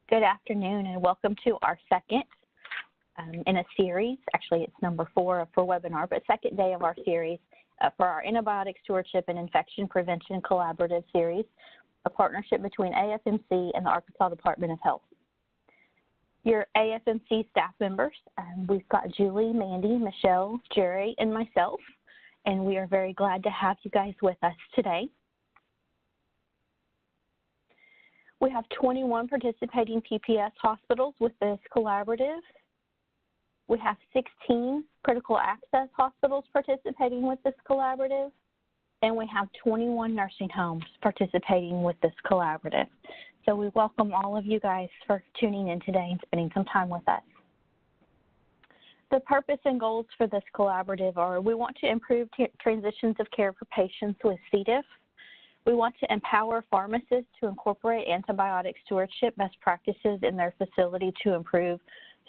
Good afternoon and welcome to our second in a series. Actually, it's number 4 for webinar, but second day of our series for our Antibiotic Stewardship and Infection Prevention Collaborative Series, a partnership between AFMC and the Arkansas Department of Health. Your AFMC staff members, we've got Julie, Mandy, Michelle, Jerry, and myself, and we are very glad to have you guys with us today. We have 21 participating PPS hospitals with this collaborative. We have 16 critical access hospitals participating with this collaborative, and we have 21 nursing homes participating with this collaborative. So we welcome all of you guys for tuning in today and spending some time with us. The purpose and goals for this collaborative are we want to improve transitions of care for patients with C. diff. We want to empower pharmacists to incorporate antibiotic stewardship best practices in their facility to improve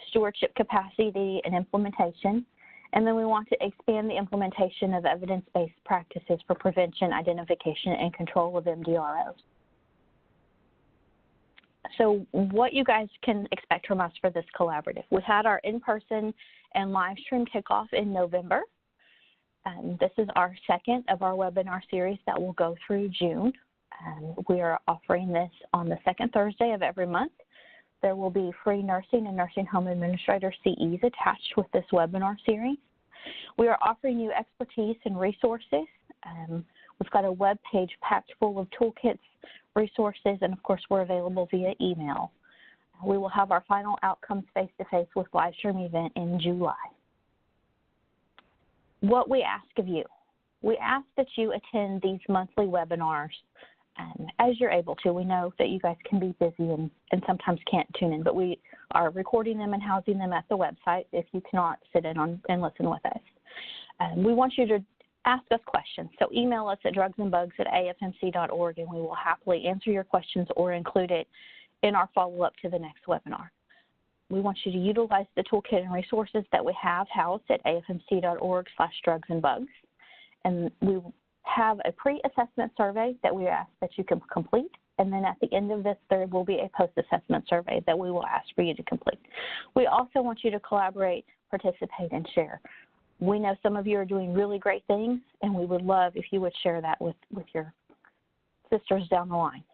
stewardship capacity and implementation. And then we want to expand the implementation of evidence-based practices for prevention, identification, and control of MDROs. So what you guys can expect from us for this collaborative. We had our in-person and live stream kickoff in November. This is our second of our webinar series that will go through June. We are offering this on the second Thursday of every month. There will be free nursing and nursing home administrator CEs attached with this webinar series. We are offering you expertise and resources. We've got a web page packed full of toolkits, resources, and of course we're available via email. We will have our final outcomes face-to-face with live stream event in July. What we ask of you, we ask that you attend these monthly webinars as you're able to. We know that you guys can be busy and sometimes can't tune in, but we are recording them and housing them at the website if you cannot sit in on and listen with us. We want you to ask us questions, so email us at drugsandbugs@afmc.org and we will happily answer your questions or include it in our follow-up to the next webinar. We want you to utilize the toolkit and resources that we have housed at afmc.org/drugsandbugs. And we have a pre-assessment survey that we ask that you can complete. And then at the end of this, there will be a post-assessment survey that we will ask for you to complete. We also want you to collaborate, participate, and share. We know some of you are doing really great things, and we would love if you would share that with your sisters down the line.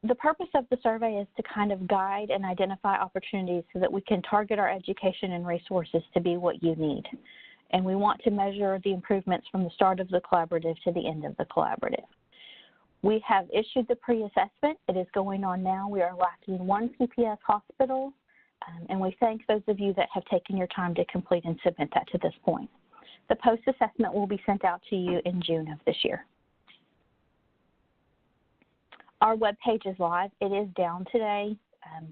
The purpose of the survey is to kind of guide and identify opportunities so that we can target our education and resources to be what you need. And we want to measure the improvements from the start of the collaborative to the end of the collaborative. We have issued the pre-assessment. It is going on now. We are lacking 1 PPS hospital, and we thank those of you that have taken your time to complete and submit that to this point. The post-assessment will be sent out to you in June of this year. Our webpage is live. It is down today,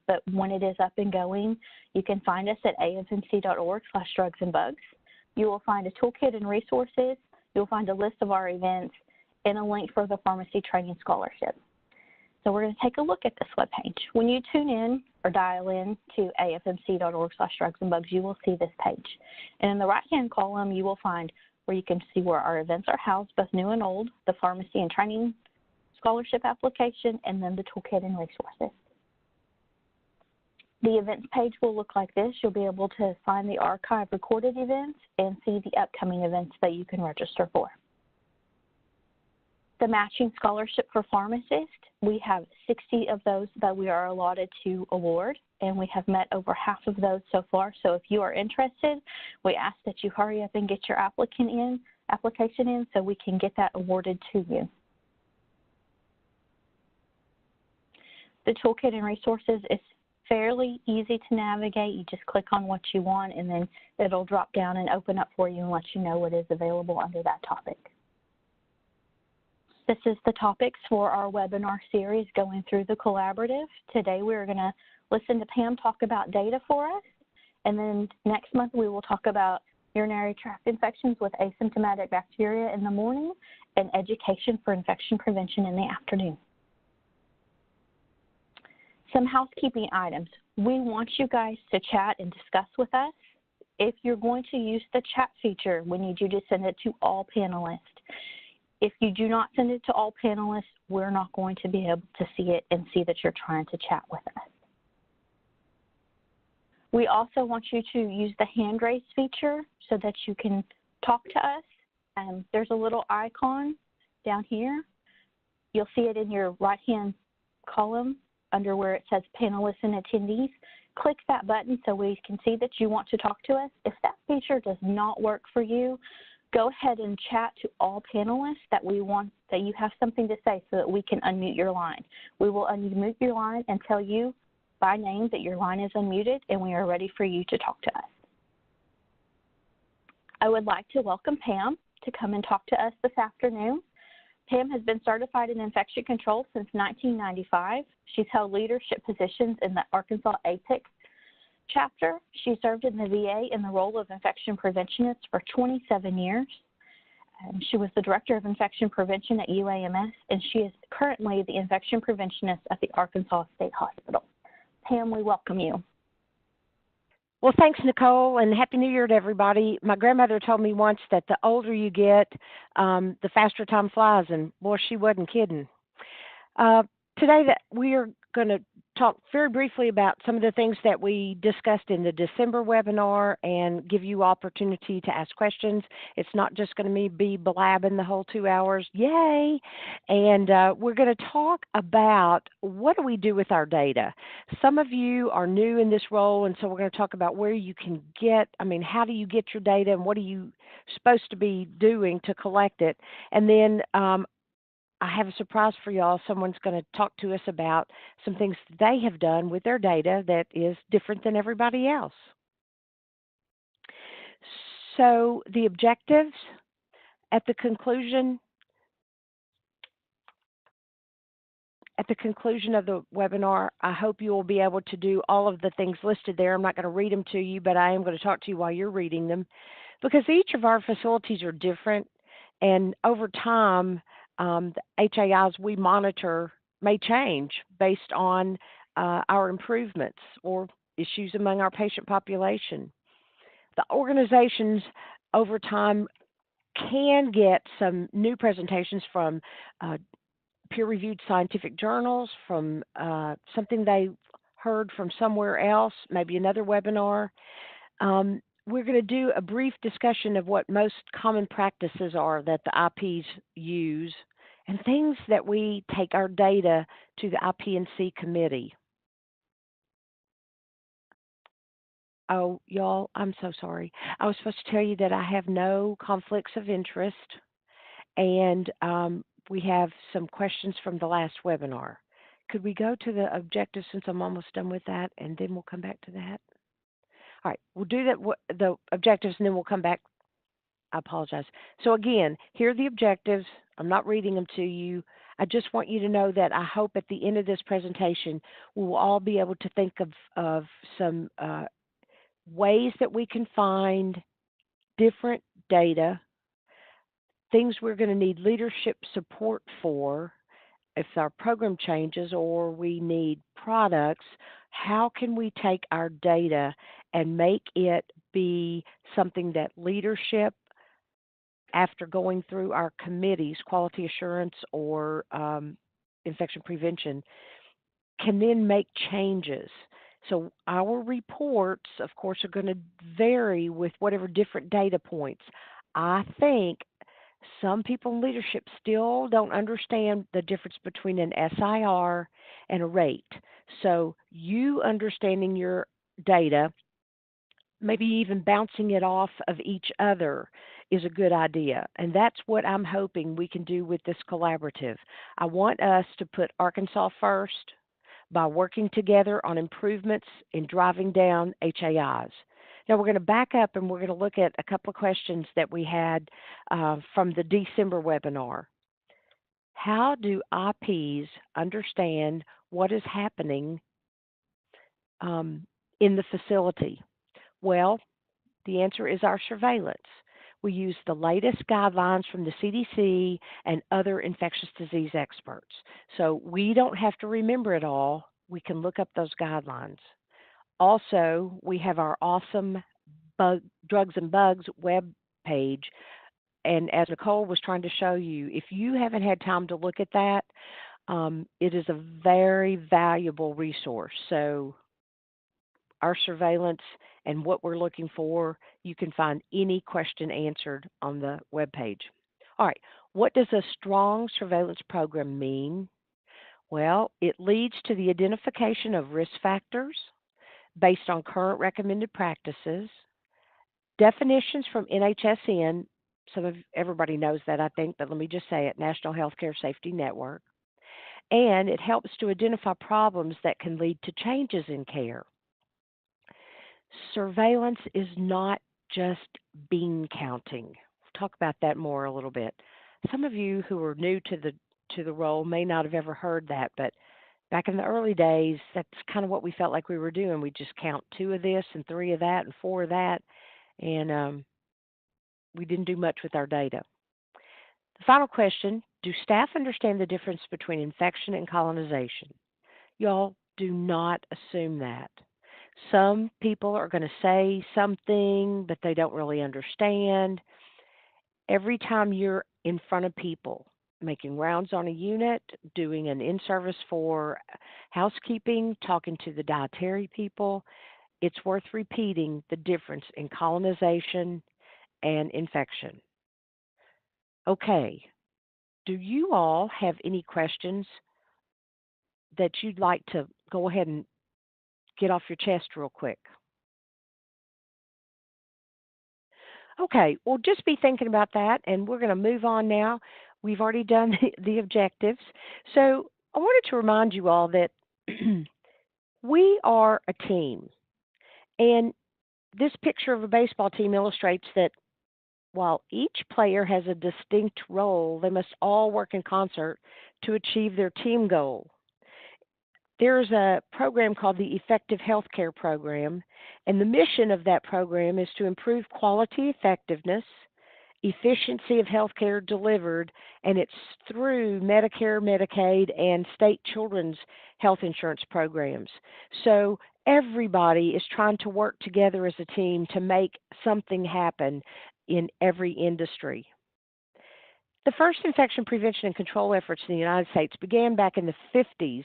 but when it is up and going, you can find us at afmc.org/drugsandbugs. You will find a toolkit and resources. You'll find a list of our events and a link for the pharmacy training scholarship. So we're going to take a look at this webpage. When you tune in or dial in to afmc.org/drugsandbugs, you will see this page. And in the right-hand column, you will find where you can see where our events are housed, both new and old, the pharmacy and training scholarship application, and then the toolkit and resources. The events page will look like this. You'll be able to find the archive recorded events and see the upcoming events that you can register for. The matching scholarship for pharmacists, we have 60 of those that we are allotted to award, and we have met over half of those so far. So if you are interested, we ask that you hurry up and get your application in so we can get that awarded to you. The toolkit and resources is fairly easy to navigate. You just click on what you want and then it'll drop down and open up for you and let you know what is available under that topic. This is the topics for our webinar series going through the collaborative. Today we're going to listen to Pam talk about data for us, and then next month we will talk about urinary tract infections with asymptomatic bacteria in the morning and education for infection prevention in the afternoon. Some housekeeping items. We want you guys to chat and discuss with us. If you're going to use the chat feature, we need you to send it to all panelists. If you do not send it to all panelists, we're not going to be able to see it and see that you're trying to chat with us. We also want you to use the hand raise feature so that you can talk to us. There's a little icon down here. You'll see it in your right-hand column under where it says panelists and attendees. Click that button so we can see that you want to talk to us. If that feature does not work for you, go ahead and chat to all panelists that you have something to say so that we can unmute your line. We will unmute your line and tell you by name that your line is unmuted and we are ready for you to talk to us. I would like to welcome Pam to come and talk to us this afternoon. Pam has been certified in infection control since 1995. She's held leadership positions in the Arkansas APIC chapter. She served in the VA in the role of infection preventionist for 27 years. She was the director of infection prevention at UAMS, and she is currently the infection preventionist at the Arkansas State Hospital. Pam, we welcome you. Well, thanks, Nicole, and Happy New Year to everybody. My grandmother told me once that the older you get, the faster time flies, and boy, she wasn't kidding. Today we are going to talk very briefly about some of the things that we discussed in the December webinar and give you opportunity to ask questions. It's not just going to be blabbing the whole 2 hours, yay! And we're going to talk about what do we do with our data. Some of you are new in this role, and so we're going to talk about where you can get, how do you get your data and what are you supposed to be doing to collect it. And then I have a surprise for y'all. Someone's going to talk to us about some things they have done with their data that is different than everybody else. So the objectives at the conclusion of the webinar, I hope you will be able to do all of the things listed there. I'm not going to read them to you, but I am going to talk to you while you're reading them because each of our facilities are different, and over time, the HAIs we monitor may change based on our improvements or issues among our patient population. The organizations over time can get some new presentations from peer-reviewed scientific journals, from something they heard from somewhere else, maybe another webinar. We're going to do a brief discussion of what most common practices are that the IPs use and things that we take our data to the IP&C committee. Oh, y'all, I'm so sorry. I was supposed to tell you that I have no conflicts of interest, and we have some questions from the last webinar. Could we go to the objectives since I'm almost done with that, and then we'll come back to that? All right, we'll do that, the objectives, and then we'll come back. I apologize. So again, here are the objectives. I'm not reading them to you. I just want you to know that I hope at the end of this presentation, we will all be able to think of some ways that we can find different data, things we're going to need leadership support for if our program changes or we need products. How can we take our data and make it be something that leadership, after going through our committees, quality assurance or infection prevention, can then make changes? So our reports, of course, are going to vary with whatever different data points. I think some people in leadership still don't understand the difference between an SIR and a rate. So you understanding your data, maybe even bouncing it off of each other, is a good idea. And that's what I'm hoping we can do with this collaborative. I want us to put Arkansas first by working together on improvements in driving down HAIs. Now we're going to back up and we're going to look at a couple of questions that we had from the December webinar. How do IPs understand what is happening in the facility? Well, the answer is our surveillance. We use the latest guidelines from the CDC and other infectious disease experts. So we don't have to remember it all. We can look up those guidelines. Also, we have our awesome Drugs and Bugs web page, and as Nicole was trying to show you, if you haven't had time to look at that, it is a very valuable resource. So our surveillance and what we're looking for, you can find any question answered on the webpage. All right, what does a strong surveillance program mean? Well, it leads to the identification of risk factors based on current recommended practices, definitions from NHSN. Everybody knows that, I think, but let me just say it, National Healthcare Safety Network. And it helps to identify problems that can lead to changes in care. Surveillance is not just bean counting. We'll talk about that more a little bit. Some of you who are new to the role may not have ever heard that, but back in the early days, that's kind of what we felt like we were doing. We just count 2 of this and 3 of that and 4 of that, and we didn't do much with our data. The final question, do staff understand the difference between infection and colonization? Y'all, do not assume that. Some people are going to say something, but they don't really understand. Every time you're in front of people, making rounds on a unit, doing an in-service for housekeeping, talking to the dietary people, it's worth repeating the difference in colonization and infection. Okay, do you all have any questions that you'd like to go ahead and get off your chest real quick? Okay, well, just be thinking about that, and we're going to move on now. We've already done the objectives. So I wanted to remind you all that we are a team. And this picture of a baseball team illustrates that while each player has a distinct role, they must all work in concert to achieve their team goal. There's a program called the Effective Healthcare Program, and the mission of that program is to improve quality effectiveness, efficiency of healthcare delivered, and it's through Medicare, Medicaid, and state children's health insurance programs. So everybody is trying to work together as a team to make something happen in every industry. The first infection prevention and control efforts in the United States began back in the 50s,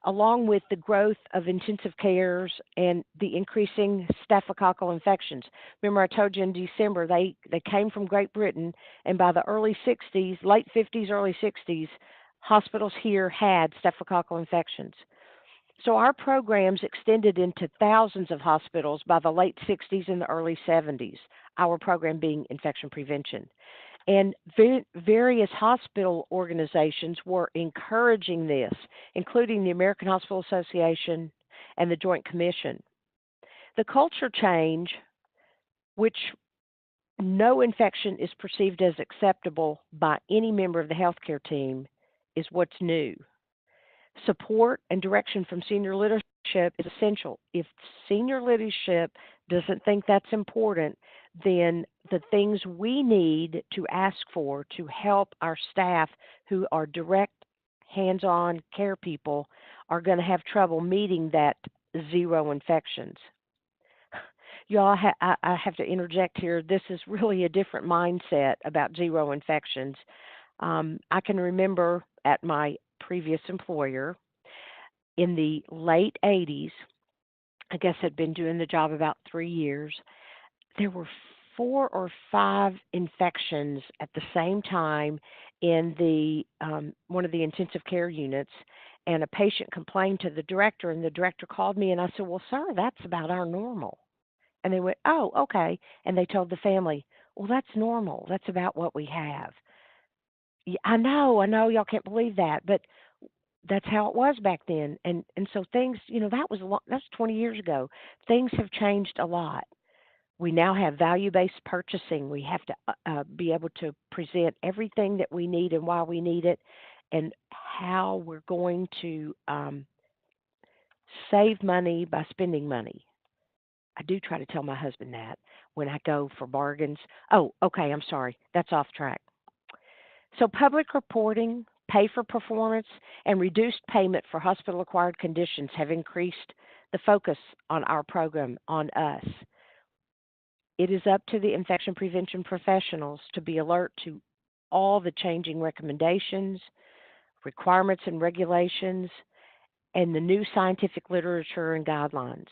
along with the growth of intensive cares and the increasing staphylococcal infections. Remember, I told you in December they came from Great Britain, and by the early 60s, late 50s, early 60s, hospitals here had staphylococcal infections. So our programs extended into thousands of hospitals by the late 60s and the early 70s, our program being infection prevention. And various hospital organizations were encouraging this, including the American Hospital Association and the Joint Commission. The culture change, which no infection is perceived as acceptable by any member of the healthcare team, is what's new. Support and direction from senior leadership is essential. If senior leadership doesn't think that's important, then the things we need to ask for to help our staff who are direct, hands-on care people are going to have trouble meeting that 0 infections. Y'all, I have to interject here. This is really a different mindset about 0 infections. I can remember at my previous employer in the late 80s, I guess I'd been doing the job about 3 years, there were 4 or 5 infections at the same time in the one of the intensive care units, and a patient complained to the director, and the director called me, and I said, well, sir, that's about our normal. And they went, oh, okay. And they told the family, well, that's normal. That's about what we have. Yeah, I know, y'all can't believe that, but that's how it was back then. And so things, that's 20 years ago. Things have changed a lot. We now have value-based purchasing. We have to be able to present everything that we need and why we need it, and how we're going to save money by spending money. I do try to tell my husband that when I go for bargains. Oh, okay, I'm sorry. That's off track. So public reporting, pay for performance, and reduced payment for hospital-acquired conditions have increased the focus on our program, on us. It is up to the infection prevention professionals to be alert to all the changing recommendations, requirements, and regulations, and the new scientific literature and guidelines.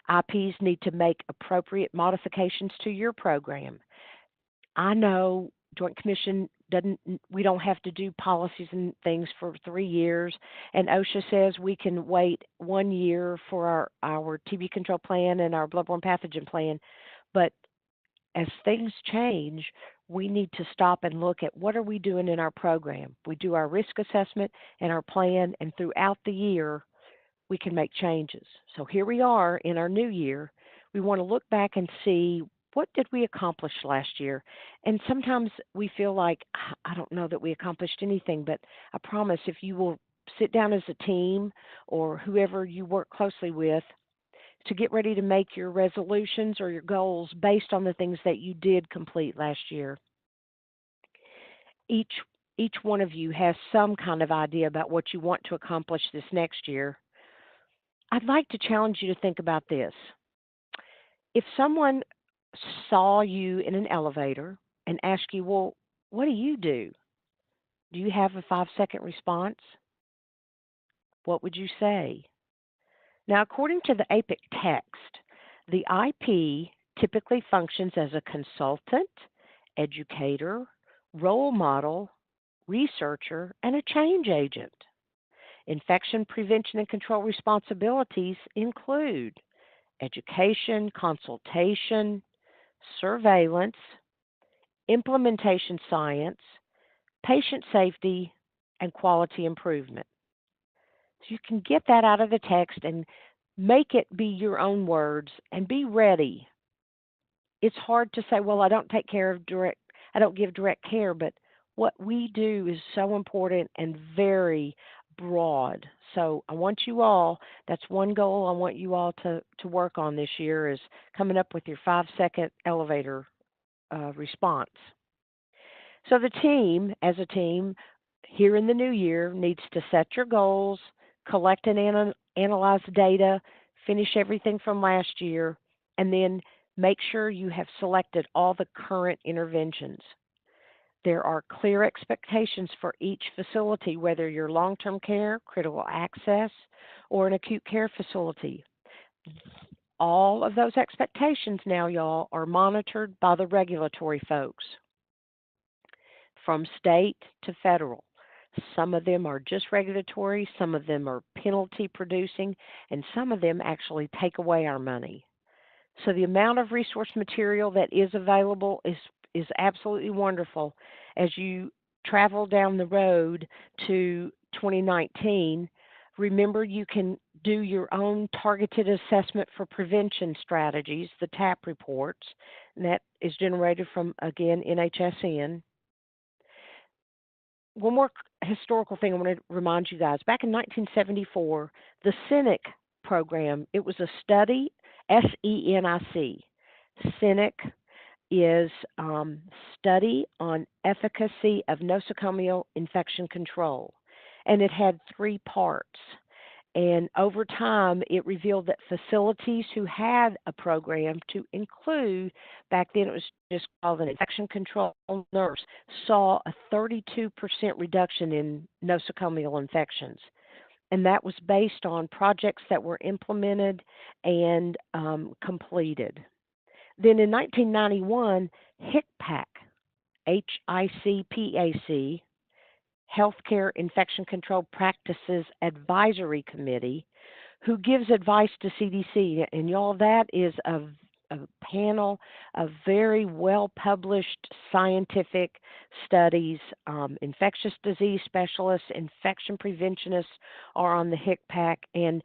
IPs need to make appropriate modifications to your program. I know Joint Commission doesn't, we don't have to do policies and things for 3 years, and OSHA says we can wait 1 year for our TB control plan and our bloodborne pathogen plan, but as things change, we need to stop and look at what are we doing in our program. We do our risk assessment and our plan, and throughout the year, we can make changes. So here we are in our new year. We want to look back and see what did we accomplish last year. And sometimes we feel like, I don't know that we accomplished anything, but I promise if you will sit down as a team or whoever you work closely with to get ready to make your resolutions or your goals based on the things that you did complete last year. Each one of you has some kind of idea about what you want to accomplish this next year. I'd like to challenge you to think about this. If someone saw you in an elevator and asked you, well, what do you do? Do you have a 5-second response? What would you say? Now, according to the APIC text, the IP typically functions as a consultant, educator, role model, researcher, and a change agent. Infection prevention and control responsibilities include education, consultation, surveillance, implementation science, patient safety, and quality improvement. So you can get that out of the text and make it be your own words and be ready. It's hard to say, well, I don't give direct care, but what we do is so important and very broad. So I want you all, that's one goal I want you all to work on this year is coming up with your 5-second elevator response. So the team, as a team, here in the new year, needs to set your goals, collect and analyze data, finish everything from last year, and then make sure you have selected all the current interventions. There are clear expectations for each facility, whether you're long-term care, critical access, or an acute care facility. All of those expectations now, y'all, are monitored by the regulatory folks, from state to federal. Some of them are just regulatory, some of them are penalty producing, and some of them actually take away our money. So the amount of resource material that is available is absolutely wonderful. As you travel down the road to 2019, remember you can do your own targeted assessment for prevention strategies, the TAP reports, and that is generated from, again, NHSN. One more historical thing I want to remind you guys. Back in 1974, the SENIC program, it was a study, SENIC. SENIC is study on efficacy of nosocomial infection control. And it had 3 parts. And over time, it revealed that facilities who had a program to include, back then it was just called an infection control nurse, saw a 32% reduction in nosocomial infections. And that was based on projects that were implemented and completed. Then in 1991, HICPAC, HICPAC, Healthcare Infection Control Practices Advisory Committee, who gives advice to CDC. And y'all, that is a panel of very well-published scientific studies. Infectious disease specialists, infection preventionists are on the HICPAC, and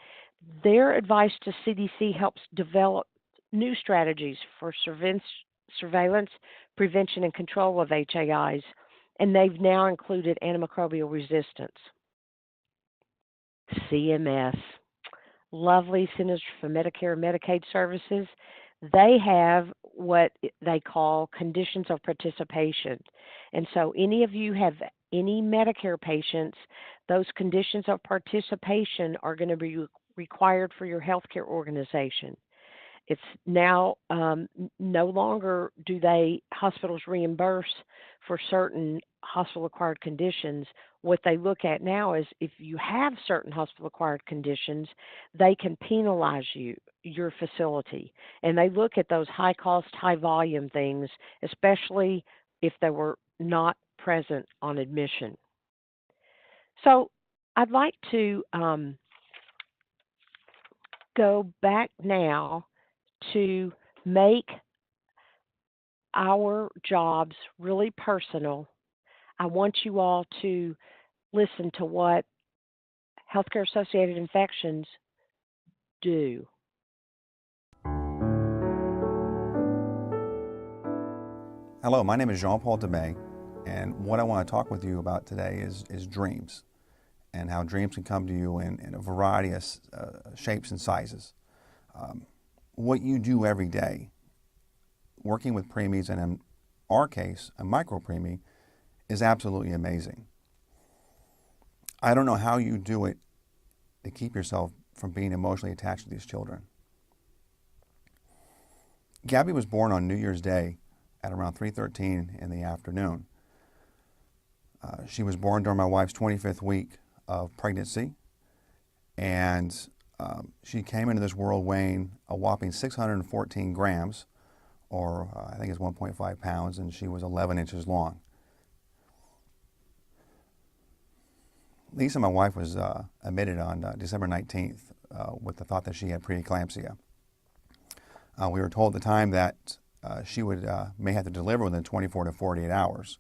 their advice to CDC helps develop new strategies for surveillance, prevention, and control of HAIs. And they've now included antimicrobial resistance. CMS, lovely Centers for Medicare and Medicaid Services, they have what they call conditions of participation. And so any of you have any Medicare patients, those conditions of participation are going to be required for your healthcare organization. It's now no longer do hospitals reimburse for certain hospital-acquired conditions. What they look at now is if you have certain hospital-acquired conditions, they can penalize your facility. And they look at those high-cost, high-volume things, especially if they were not present on admission. So I'd like to go back now to make our jobs really personal. I want you all to listen to what healthcare associated infections do. Hello, my name is Jean-Paul Demay, and what I want to talk with you about today is dreams, and how dreams can come to you in a variety of shapes and sizes. What you do every day, working with preemies, and in our case, a micro-preemie, is absolutely amazing. I don't know how you do it to keep yourself from being emotionally attached to these children. Gabby was born on New Year's Day at around 3:13 in the afternoon. She was born during my wife's 25th week of pregnancy, and she came into this world weighing a whopping 614 grams, or I think it's 1.5 pounds, and she was 11 inches long. Lisa, my wife, was admitted on December 19th with the thought that she had preeclampsia. We were told at the time that she may have to deliver within 24 to 48 hours.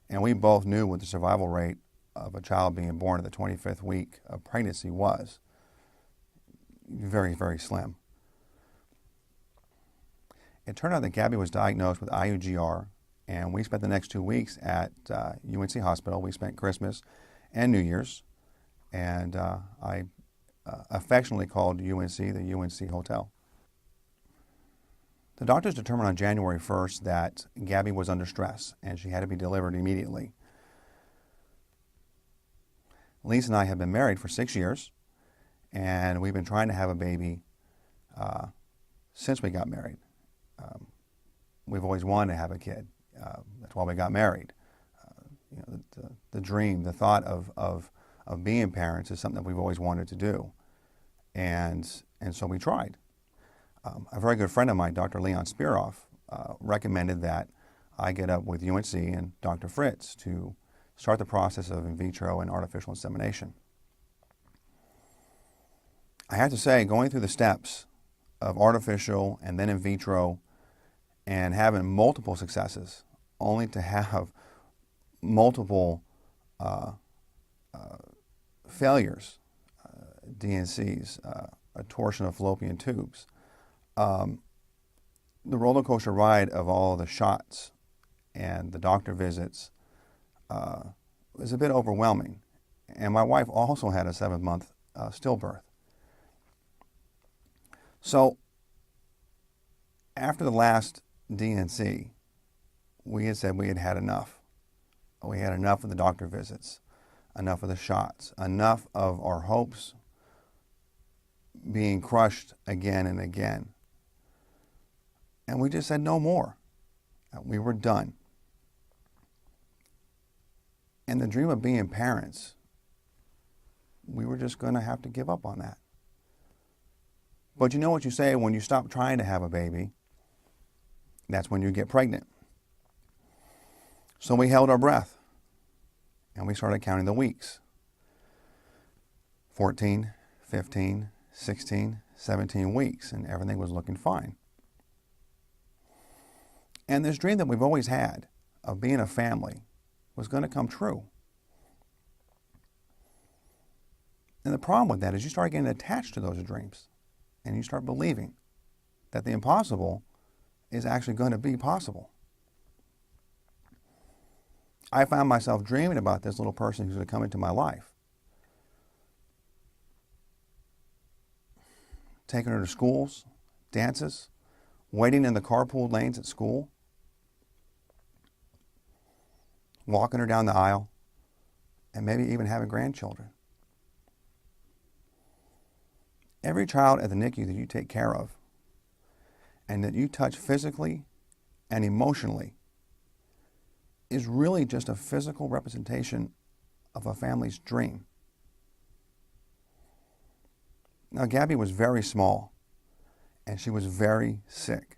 And we both knew what the survival rate of a child being born at the 25th week of pregnancy was. Very, very slim. It turned out that Gabby was diagnosed with IUGR, and we spent the next 2 weeks at UNC Hospital. We spent Christmas and New Year's, and I affectionately called UNC the UNC Hotel. The doctors determined on January 1st that Gabby was under stress and she had to be delivered immediately. Lisa and I have been married for 6 years, and we've been trying to have a baby since we got married. We've always wanted to have a kid. That's why we got married. The dream, the thought of being parents is something that we've always wanted to do. And so we tried. A very good friend of mine, Dr. Leon Spiroff, recommended that I get up with UNC and Dr. Fritz to start the process of in vitro and artificial insemination. I have to say, going through the steps of artificial and then in vitro and having multiple successes, only to have multiple failures, DNCs, a torsion of fallopian tubes, the roller coaster ride of all the shots and the doctor visits was a bit overwhelming. And my wife also had a 7-month stillbirth. So after the last DNC, we had said we had had enough. We had enough of the doctor visits, enough of the shots, enough of our hopes being crushed again and again. And we just said no more. We were done. And the dream of being parents, we were just going to have to give up on that. But you know what you say when you stop trying to have a baby? That's when you get pregnant. So we held our breath and we started counting the weeks. 14, 15, 16, 17 weeks, and everything was looking fine. And this dream that we've always had of being a family was going to come true. And the problem with that is you start getting attached to those dreams and you start believing that the impossible is actually going to be possible. I found myself dreaming about this little person who's going to come into my life. Taking her to schools, dances, waiting in the carpool lanes at school, walking her down the aisle, and maybe even having grandchildren. Every child at the NICU that you take care of and that you touch physically and emotionally is really just a physical representation of a family's dream. Now, Gabby was very small, and she was very sick.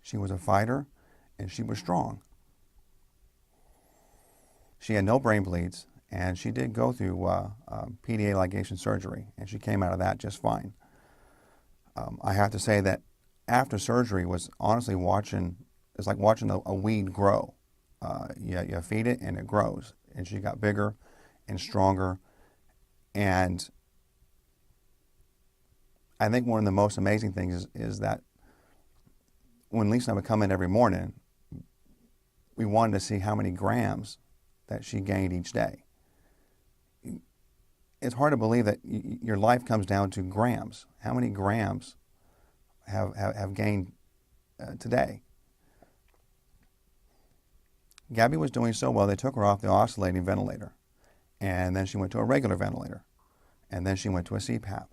She was a fighter, and she was strong. She had no brain bleeds, and she did go through PDA ligation surgery, and she came out of that just fine. I have to say that after surgery was honestly it's like watching a weed grow. You feed it and it grows, and she got bigger and stronger. And I think one of the most amazing things is that when Lisa and I would come in every morning, we wanted to see how many grams that she gained each day. It's hard to believe that your life comes down to grams. How many grams have gained today? Gabby was doing so well, they took her off the oscillating ventilator. And then she went to a regular ventilator. And then she went to a CPAP.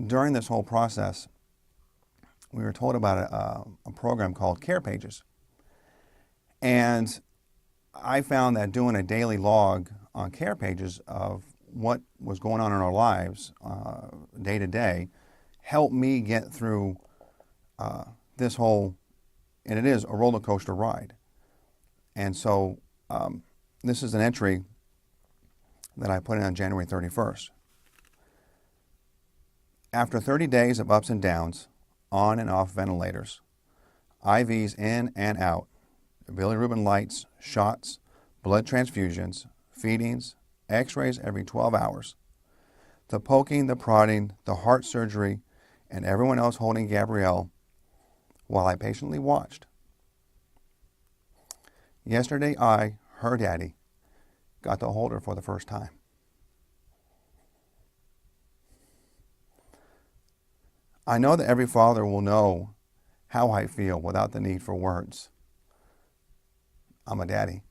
During this whole process, we were told about a program called Care Pages. And I found that doing a daily log on Care Pages of what was going on in our lives day to day helped me get through this whole, and it is a roller coaster ride. And so this is an entry that I put in on January 31st. After 30 days of ups and downs, on and off ventilators, IVs in and out, bilirubin lights, shots, blood transfusions, feedings, x-rays every 12 hours, the poking, the prodding, the heart surgery, and everyone else holding Gabrielle while I patiently watched. Yesterday I, her daddy, got to hold her for the first time. I know that every father will know how I feel without the need for words. I'm a daddy.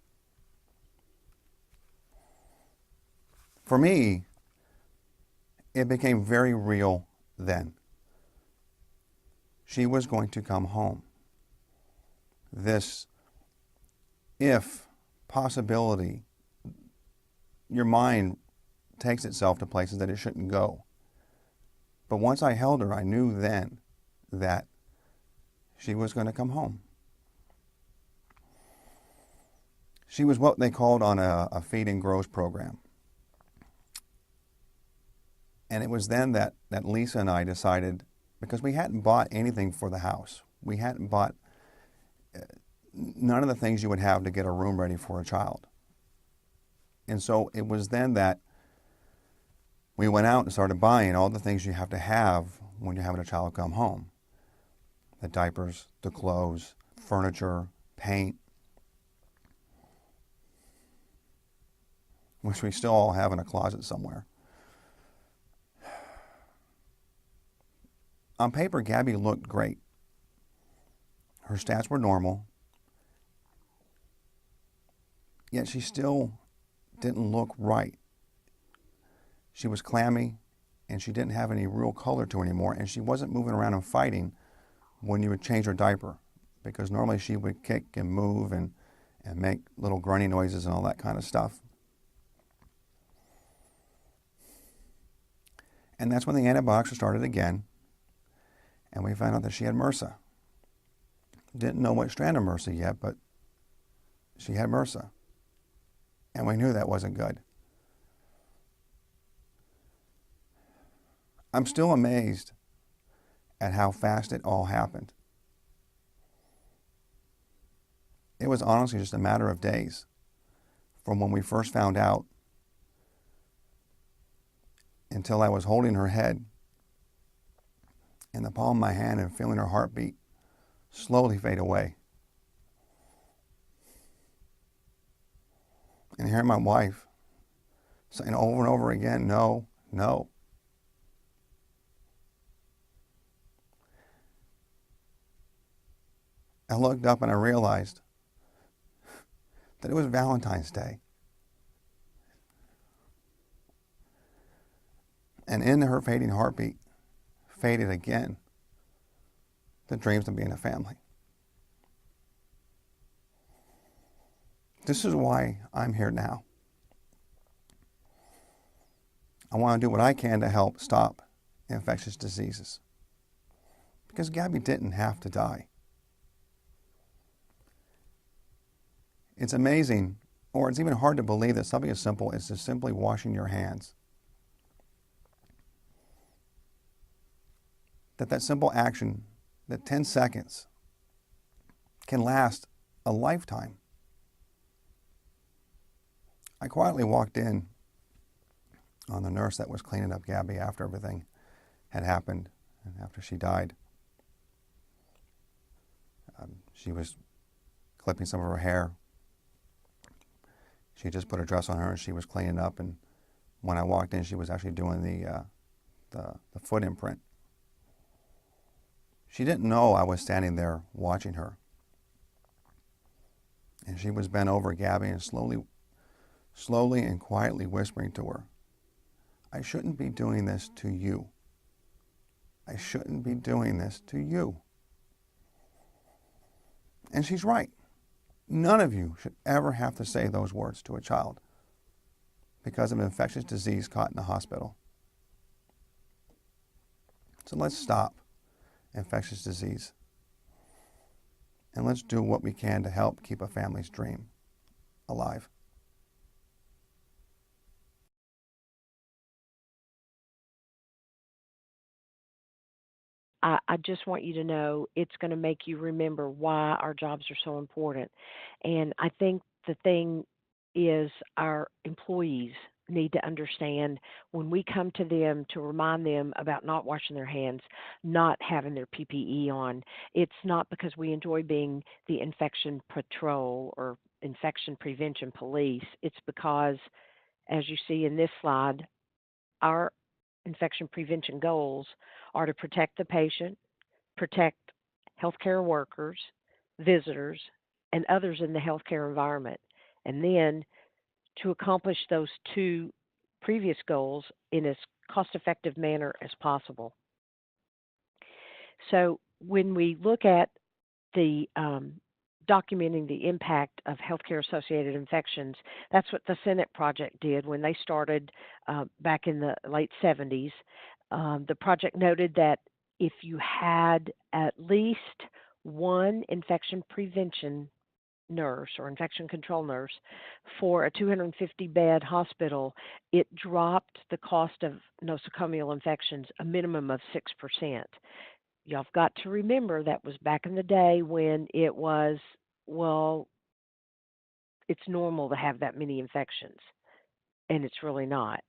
For me, it became very real then. She was going to come home. This if possibility, your mind takes itself to places that it shouldn't go. But once I held her, I knew then that she was going to come home. She was what they called on a feed and grows program. And it was then that Lisa and I decided, because we hadn't bought anything for the house. We hadn't bought none of the things you would have to get a room ready for a child. And so it was then that we went out and started buying all the things you have to have when you're having a child come home. The diapers, the clothes, furniture, paint, which we still all have in a closet somewhere. On paper, Gabby looked great. Her stats were normal, yet she still didn't look right. She was clammy, and she didn't have any real color to her anymore, and she wasn't moving around and fighting when you would change her diaper, because normally she would kick and move and make little grunty noises and all that kind of stuff. And that's when the antibiotics started again, and we found out that she had MRSA. Didn't know what strand of MRSA yet, but she had MRSA, and we knew that wasn't good. I'm still amazed at how fast it all happened. It was honestly just a matter of days from when we first found out until I was holding her head in the palm of my hand and feeling her heartbeat slowly fade away. And hearing my wife saying over and over again, no, no. I looked up and I realized that it was Valentine's Day. And in her fading heartbeat, faded again the dreams of being a family. This is why I'm here now. I want to do what I can to help stop infectious diseases. Because Gabby didn't have to die. It's amazing, or it's even hard to believe that something as simple as just simply washing your hands, that simple action, that 10 seconds, can last a lifetime. I quietly walked in on the nurse that was cleaning up Gabby after everything had happened and after she died. She was clipping some of her hair. She just put a dress on her and she was cleaning up, and when I walked in, she was actually doing the foot imprint. She didn't know I was standing there watching her. And she was bent over Gabby and slowly and quietly whispering to her, "I shouldn't be doing this to you. I shouldn't be doing this to you." And she's right. None of you should ever have to say those words to a child because of an infectious disease caught in a hospital. So let's stop infectious disease. And let's do what we can to help keep a family's dream alive. I just want you to know it's going to make you remember why our jobs are so important. And I think the thing is, our employees need to understand when we come to them to remind them about not washing their hands, not having their PPE on, it's not because we enjoy being the infection patrol or infection prevention police. It's because, as you see in this slide, our infection prevention goals are to protect the patient, protect healthcare workers, visitors, and others in the healthcare environment. And then to accomplish those two previous goals in as cost-effective manner as possible. So when we look at the documenting the impact of healthcare-associated infections, that's what the Senate Project did when they started back in the late 70s. The project noted that if you had at least one infection prevention nurse or infection control nurse for a 250-bed hospital, it dropped the cost of nosocomial infections a minimum of 6%. Y'all have got to remember that was back in the day when it was, well, it's normal to have that many infections, and it's really not.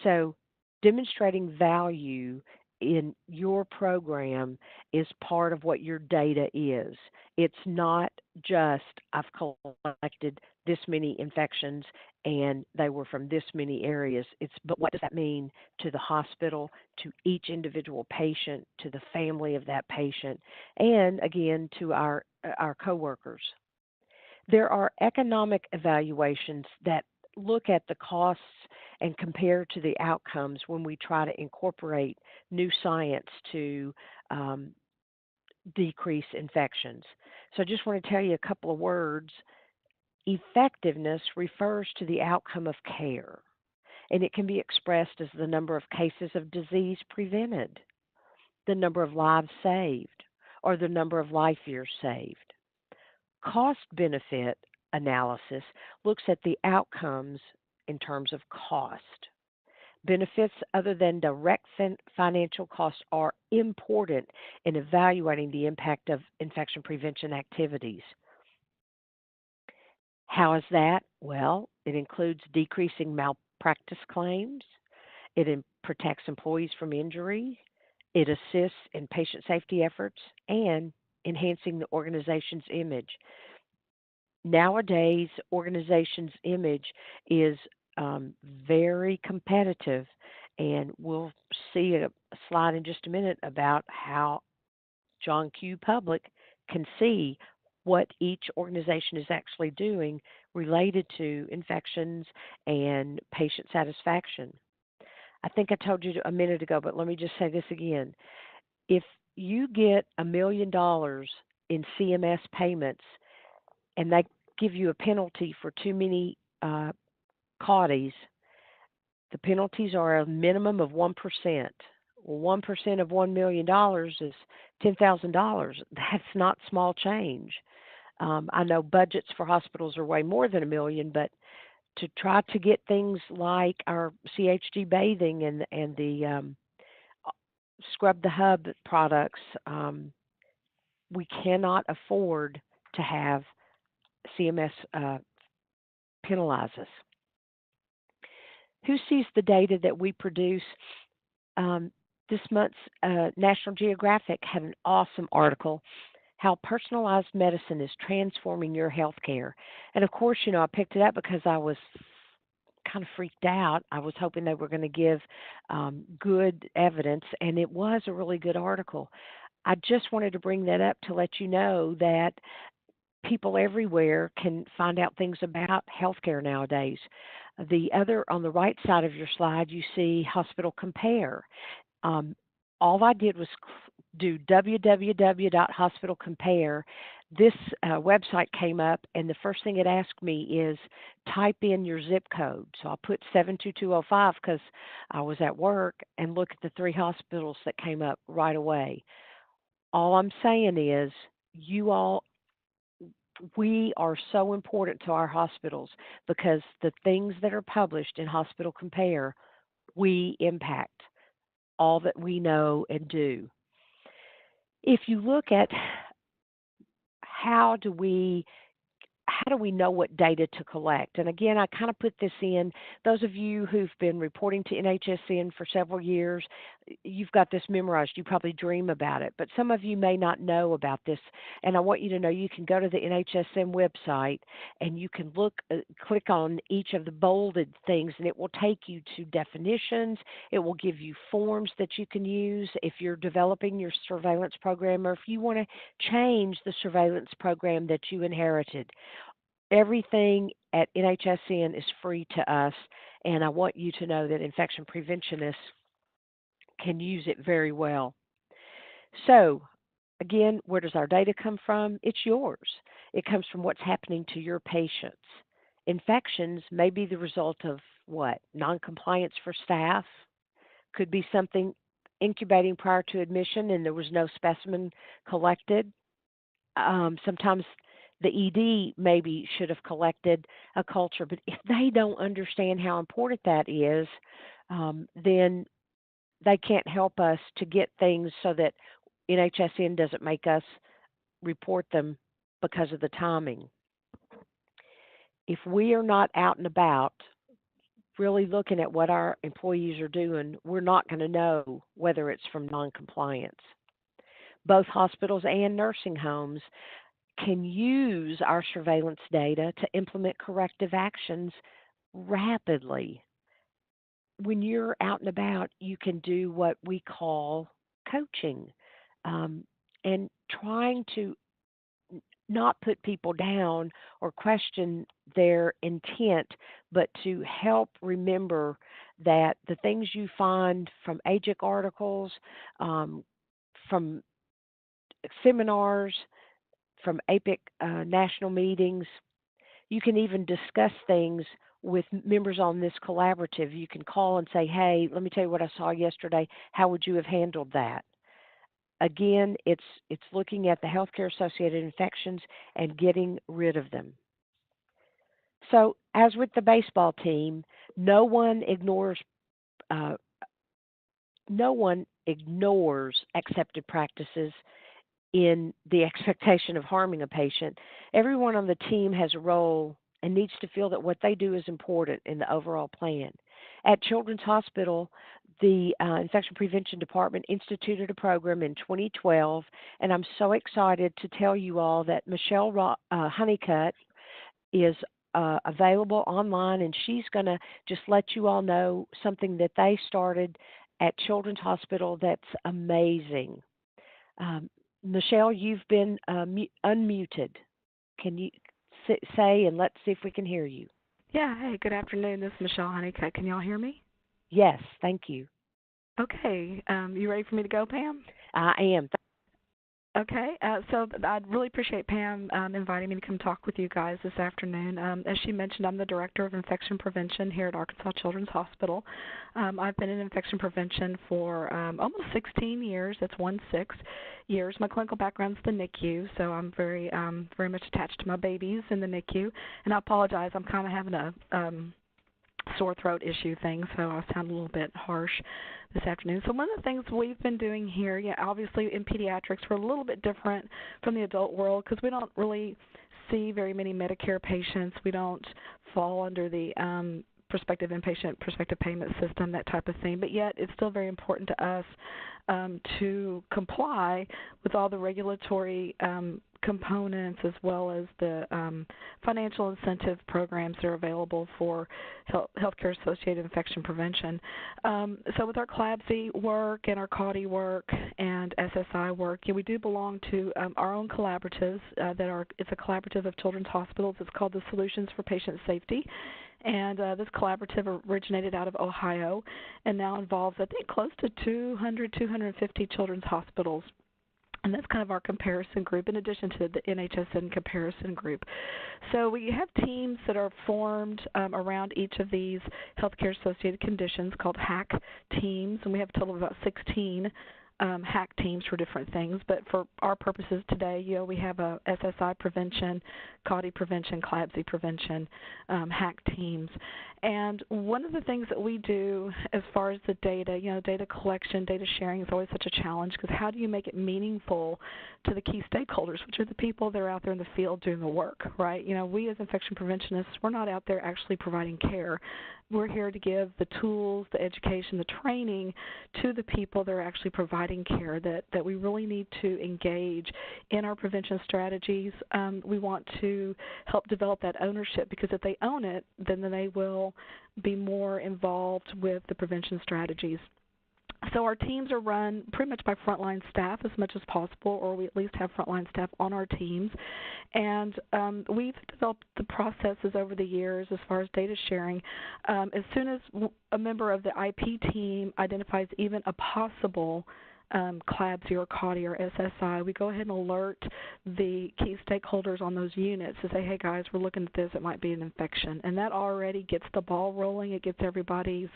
So demonstrating value in your program is part of what your data is. It's not just I've collected this many infections and they were from this many areas. But what does that mean to the hospital, to each individual patient, to the family of that patient, and again to our coworkers. There are economic evaluations that look at the costs and compare to the outcomes when we try to incorporate new science to decrease infections. So I just want to tell you a couple of words. Effectiveness refers to the outcome of care, and it can be expressed as the number of cases of disease prevented, the number of lives saved, or the number of life years saved. Cost-benefit analysis looks at the outcomes in terms of cost. Benefits other than direct financial costs are important in evaluating the impact of infection prevention activities. How is that? Well, it includes decreasing malpractice claims. It protects employees from injury. It assists in patient safety efforts and enhancing the organization's image. Nowadays, organization's image is very competitive, and we'll see a slide in just a minute about how John Q. Public can see what each organization is actually doing related to infections and patient satisfaction. I think I told you a minute ago, but let me just say this again. If you get $1 million in CMS payments and they give you a penalty for too many CAUTIEs, the penalties are a minimum of 1%. Well, 1% of $1 million is $10,000. That's not small change. I know budgets for hospitals are way more than $1 million, but to try to get things like our CHG bathing and the Scrub the Hub products, we cannot afford to have CMS penalize us. Who sees the data that we produce? This month's National Geographic had an awesome article, How Personalized Medicine is Transforming Your Healthcare. And of course, I picked it up because I was kind of freaked out. I was hoping they were going to give good evidence, and it was a really good article. I just wanted to bring that up to let you know that people everywhere can find out things about healthcare nowadays. On the right side of your slide, you see Hospital Compare. All I did was do www.hospitalcompare. This website came up, and the first thing it asked me is type in your zip code. So I put 72205 because I was at work, and look at the 3 hospitals that came up right away. All I'm saying is we are so important to our hospitals because the things that are published in Hospital Compare, we impact all that we know and do. If you look at how do we know what data to collect? And again, I kind of put this in. Those of you who've been reporting to NHSN for several years, you've got this memorized. You probably dream about it. But some of you may not know about this. And I want you to know you can go to the NHSN website and you can click on each of the bolded things, and it will take you to definitions. It will give you forms that you can use if you're developing your surveillance program or if you want to change the surveillance program that you inherited. Everything at NHSN is free to us, and I want you to know that infection preventionists can use it very well. So, again, where does our data come from? It's yours. It comes from what's happening to your patients. Infections may be the result of what? Noncompliance for staff. Could be something incubating prior to admission and there was no specimen collected. Sometimes the ED maybe should have collected a culture, but if they don't understand how important that is, then they can't help us to get things so that NHSN doesn't make us report them because of the timing. If we are not out and about really looking at what our employees are doing, we're not going to know whether it's from noncompliance. Both hospitals and nursing homes can use our surveillance data to implement corrective actions rapidly. When you're out and about, you can do what we call coaching and trying to not put people down or question their intent, but to help remember that the things you find from AJIC articles, from seminars, from APIC national meetings. You can even discuss things with members on this collaborative. You can call and say, hey, let me tell you what I saw yesterday. How would you have handled that? Again, it's looking at the healthcare-associated infections and getting rid of them. So as with the baseball team, no one ignores accepted practices in the expectation of harming a patient. Everyone on the team has a role and needs to feel that what they do is important in the overall plan. At Children's Hospital, the Infection Prevention Department instituted a program in 2012, and I'm so excited to tell you all that Michelle Honeycutt is available online, and she's going to just let you all know something that they started at Children's Hospital that's amazing. Michelle, you've been unmuted. Can you say, and let's see if we can hear you. Yeah, hey, good afternoon. This is Michelle Honeycutt. Can y'all hear me? Yes, thank you. Okay. You ready for me to go, Pam? I am. Okay, so I'd really appreciate Pam inviting me to come talk with you guys this afternoon. As she mentioned, I'm the Director of Infection Prevention here at Arkansas Children's Hospital. I've been in infection prevention for almost 16 years. That's 16 years. My clinical background's the NICU, so I'm very much attached to my babies in the NICU. And I apologize, I'm kind of having a sore throat issue thing, so I sound a little bit harsh this afternoon. So one of the things we've been doing here, obviously in pediatrics, we're a little bit different from the adult world because we don't really see very many Medicare patients. We don't fall under the prospective inpatient prospective payment system, that type of thing. But yet it's still very important to us to comply with all the regulatory components as well as the financial incentive programs that are available for healthcare-associated infection prevention. So with our CLABSI work and our CAUTI work and SSI work, we do belong to our own collaboratives it's a collaborative of children's hospitals. It's called the Solutions for Patient Safety. And this collaborative originated out of Ohio and now involves, I think, close to 250 children's hospitals. And that's kind of our comparison group in addition to the NHSN comparison group. So we have teams that are formed around each of these healthcare-associated conditions called HAC teams, and we have a total of about 16 HAC teams for different things. But for our purposes today, we have a SSI prevention, CAUTI prevention, CLABSI prevention, HAC teams. And one of the things that we do as far as the data, data collection, data sharing is always such a challenge because how do you make it meaningful to the key stakeholders, which are the people that are out there in the field doing the work, right? We as infection preventionists, we're not out there actually providing care. We're here to give the tools, the education, the training to the people that are actually providing care, that we really need to engage in our prevention strategies. We want to help develop that ownership because if they own it, then they will be more involved with the prevention strategies. So our teams are run pretty much by frontline staff as much as possible, or we at least have frontline staff on our teams. And we've developed the processes over the years as far as data sharing. As soon as a member of the IP team identifies even a possible CLABSI or CAUTI or SSI, we go ahead and alert the key stakeholders on those units to say, hey guys, we're looking at this, it might be an infection. And that already gets the ball rolling. It gets everybody's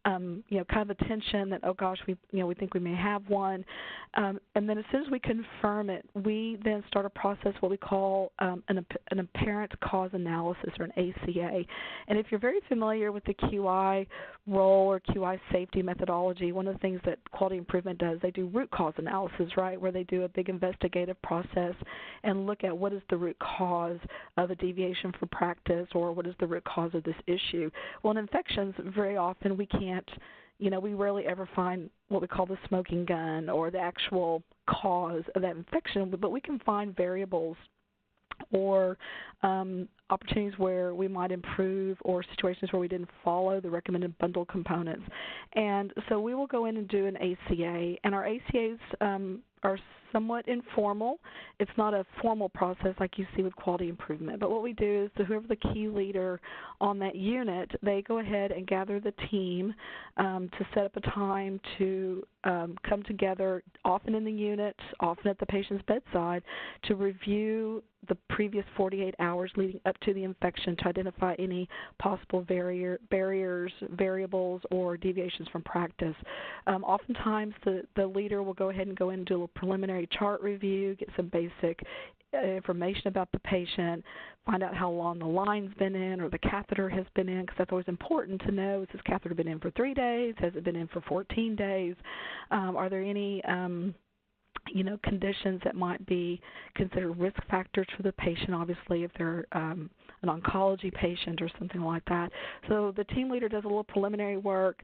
kind of attention that, oh gosh, we think we may have one. And then as soon as we confirm it, we then start a process, what we call an apparent cause analysis, or an ACA. And if you're very familiar with the QI role or QI safety methodology, one of the things that quality improvement does, they do root cause analysis, right, where they do a big investigative process and look at what is the root cause of a deviation from practice or what is the root cause of this issue. Well, in infections, very often we can't, we rarely ever find what we call the smoking gun or the actual cause of that infection, but we can find variables or opportunities where we might improve or situations where we didn't follow the recommended bundle components. And so we will go in and do an ACA, and our ACAs are somewhat informal. It's not a formal process like you see with quality improvement, but what we do is that whoever the key leader on that unit, they go ahead and gather the team to set up a time to come together, often in the unit, often at the patient's bedside, to review the previous 48 hours leading up to the infection to identify any possible barriers, variables, or deviations from practice. Oftentimes, the leader will go ahead and go in and do a preliminary chart review, get some basic information about the patient, find out how long the line's been in or the catheter has been in, because that's always important to know. Has this catheter been in for 3 days? Has it been in for 14 days? Are there any conditions that might be considered risk factors for the patient, obviously, if they're an oncology patient or something like that. So the team leader does a little preliminary work.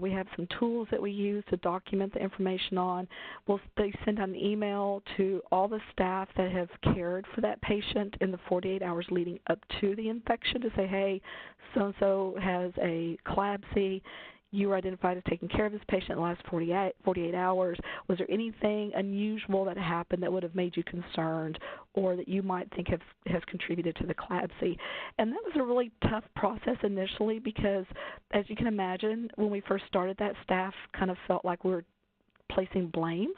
We have some tools that we use to document the information on. They send out an email to all the staff that have cared for that patient in the 48 hours leading up to the infection to say, hey, so-and-so has a CLABSI. you were identified as taking care of this patient in the last 48 hours. Was there anything unusual that happened that would have made you concerned or that you might think has contributed to the CLABSI? And that was a really tough process initially because, as you can imagine, when we first started that, staff kind of felt like we were placing blame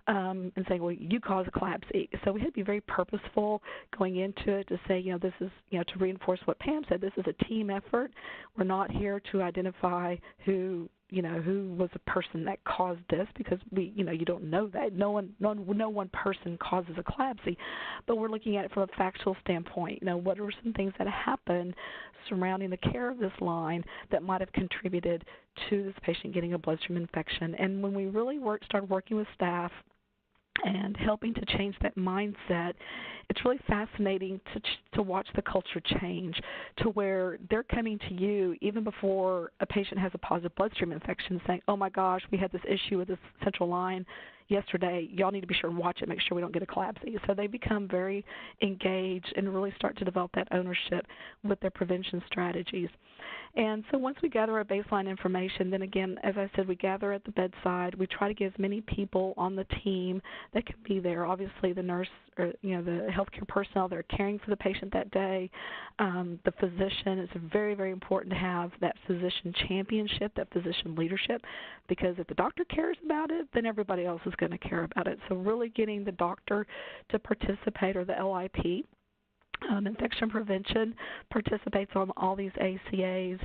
and saying, well, you caused a CLABSI. So we had to be very purposeful going into it to say, this is, to reinforce what Pam said, this is a team effort. We're not here to identify who was the person that caused this because you don't know that. No one person causes a CLABSI. But we're looking at it from a factual standpoint. What are some things that happened surrounding the care of this line that might have contributed to this patient getting a bloodstream infection? And when we really started working with staff and helping to change that mindset, it's really fascinating to watch the culture change to where they're coming to you even before a patient has a positive bloodstream infection saying, oh my gosh, we had this issue with this central line yesterday. Y'all need to be sure and watch it, make sure we don't get a CLABSI. So they become very engaged and really start to develop that ownership with their prevention strategies. And so once we gather our baseline information, then again, as I said, we gather at the bedside. We try to get as many people on the team that can be there. Obviously, the nurse or the healthcare personnel that are caring for the patient that day, the physician. It's very, very important to have that physician championship, that physician leadership, because if the doctor cares about it, then everybody else is going to care about it. So really getting the doctor to participate, or the LIP, infection prevention, participates on all these ACAs,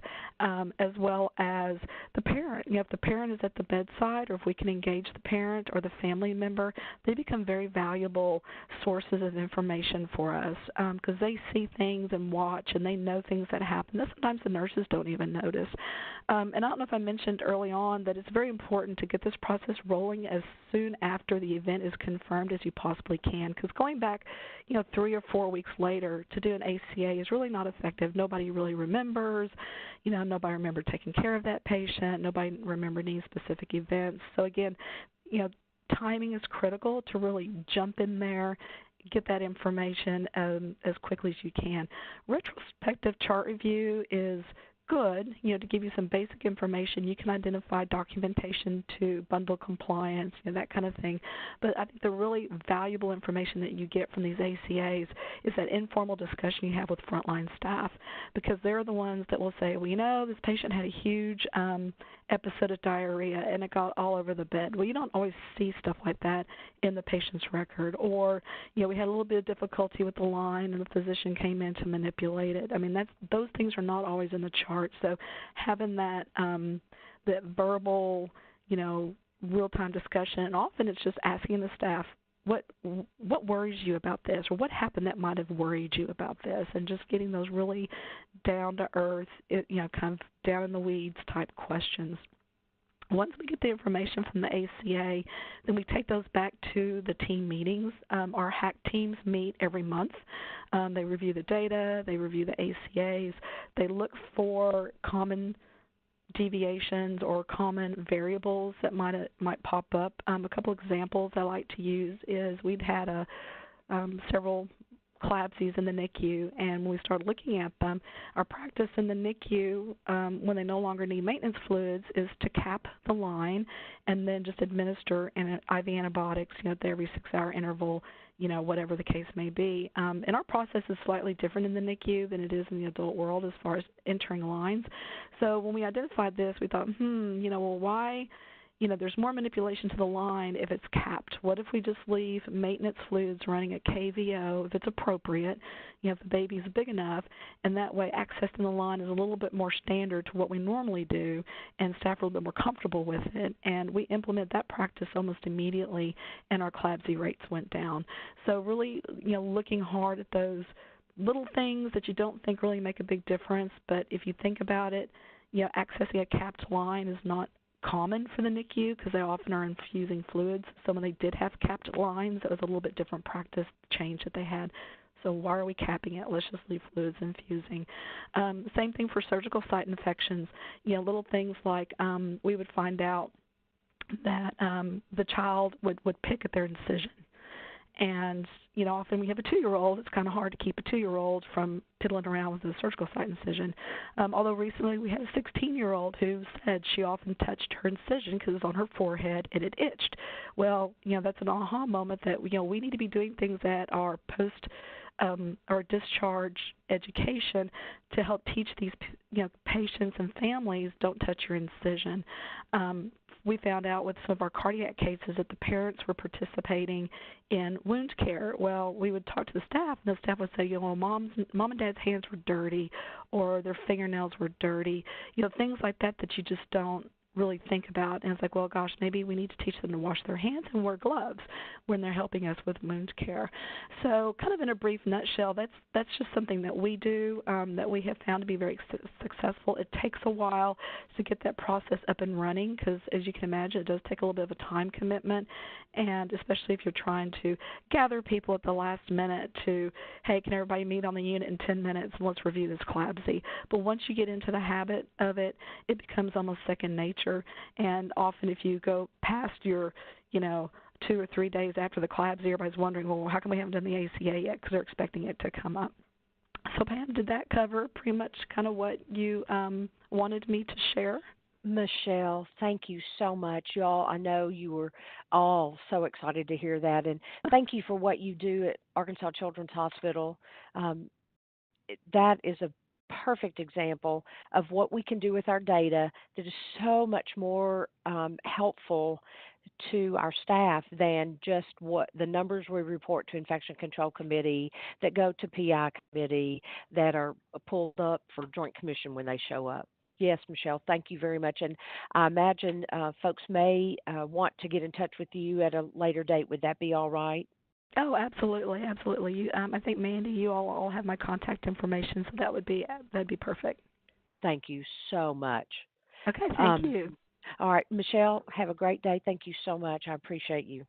as well as the parent. If the parent is at the bedside, or if we can engage the parent or the family member, they become very valuable sources of information for us because they see things and watch, and they know things that happen that sometimes the nurses don't even notice. And I don't know if I mentioned early on that it's very important to get this process rolling as soon after the event is confirmed as you possibly can, because going back 3 or 4 weeks later to do an ACA is really not effective. Nobody really remembers. Nobody remembered taking care of that patient. Nobody remembered any specific events. So again, timing is critical to really jump in there, get that information as quickly as you can. Retrospective chart review is good, to give you some basic information. You can identify documentation to bundle compliance, that kind of thing. But I think the really valuable information that you get from these ACAs is that informal discussion you have with frontline staff, because they're the ones that will say, well, this patient had a huge episode of diarrhea and it got all over the bed. Well, you don't always see stuff like that in the patient's record. Or, we had a little bit of difficulty with the line and the physician came in to manipulate it. I mean, those things are not always in the chart. So having that that verbal, real-time discussion, and often it's just asking the staff, what worries you about this, or what happened that might have worried you about this, and just getting those really down-to-earth, kind of down-in-the-weeds type questions. Once we get the information from the ACA, then we take those back to the team meetings. Our HAC teams meet every month. They review the data. They review the ACAs. They look for common deviations or common variables that might pop up. A couple examples I like to use is we'd had several CLABSIs in the NICU, and when we started looking at them, our practice in the NICU, when they no longer need maintenance fluids, is to cap the line and then just administer IV antibiotics, at the every 6-hour interval, whatever the case may be. And our process is slightly different in the NICU than it is in the adult world as far as entering lines. So when we identified this, we thought, why? There's more manipulation to the line if it's capped. What if we just leave maintenance fluids running at KVO if it's appropriate, if the baby's big enough, and that way accessing the line is a little bit more standard to what we normally do, and staff are a little bit more comfortable with it. And we implemented that practice almost immediately, and our CLABSI rates went down. So really, looking hard at those little things that you don't think really make a big difference, but if you think about it, accessing a capped line is not common for the NICU because they often are infusing fluids. So when they did have capped lines, it was a little bit different practice change that they had. So why are we capping it? Let's just leave fluids infusing. Same thing for surgical site infections. Little things like we would find out that the child would pick at their incision. And, often we have a 2-year-old. It's kind of hard to keep a 2-year-old from piddling around with a surgical site incision. Although recently we had a 16-year-old who said she often touched her incision because it was on her forehead and it itched. Well, that's an aha moment that, we need to be doing things at our post or discharge education to help teach these, patients and families, don't touch your incision. We found out with some of our cardiac cases that the parents were participating in wound care. Well, we would talk to the staff, and the staff would say, mom and dad's hands were dirty, or their fingernails were dirty, things like that that you just don't really think about. And it's like, well, gosh, maybe we need to teach them to wash their hands and wear gloves when they're helping us with wound care. So kind of in a brief nutshell, that's just something that we do that we have found to be very successful. It takes a while to get that process up and running because, as you can imagine, it does take a little bit of a time commitment, and especially if you're trying to gather people at the last minute to, hey, can everybody meet on the unit in 10 minutes and let's review this CLABSI. But once you get into the habit of it, it becomes almost second nature. And often if you go past your, 2 or 3 days after the CLABSI, everybody's wondering, well, how come we haven't done the ACA yet? Because they're expecting it to come up. So, Pam, did that cover pretty much kind of what you wanted me to share? Michelle, thank you so much. Y'all, I know you were all so excited to hear that. And thank you for what you do at Arkansas Children's Hospital. That is a perfect example of what we can do with our data that is so much more helpful to our staff than just what the numbers we report to Infection Control Committee, that go to PI Committee, that are pulled up for Joint Commission when they show up. Yes, Michelle, thank you very much. And I imagine folks may want to get in touch with you at a later date. Would that be all right? Oh, absolutely, absolutely. You, I think Mandy, you all have my contact information, so that'd be perfect. Thank you so much. Okay, thank you. All right, Michelle, have a great day. Thank you so much. I appreciate you.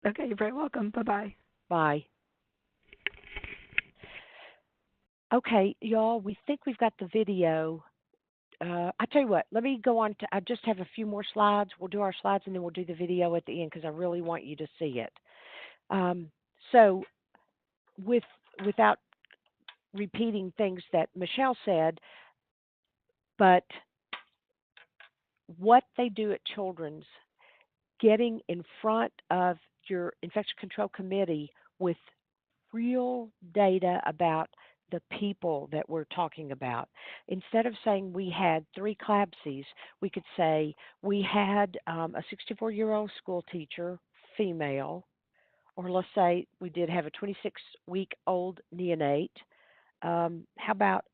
Okay, you're very welcome. Bye-bye. Bye. Okay, y'all, we think we've got the video. I tell you what, let me go on to, I just have a few more slides. We'll do our slides and then we'll do the video at the end because I really want you to see it. So without repeating things that Michelle said, but what they do at Children's, getting in front of your Infection Control Committee with real data about the people that we're talking about. Instead of saying we had 3 CLABSIs, we could say we had a 64-year-old school teacher, female, or let's say we did have a 26-week-old neonate. How about,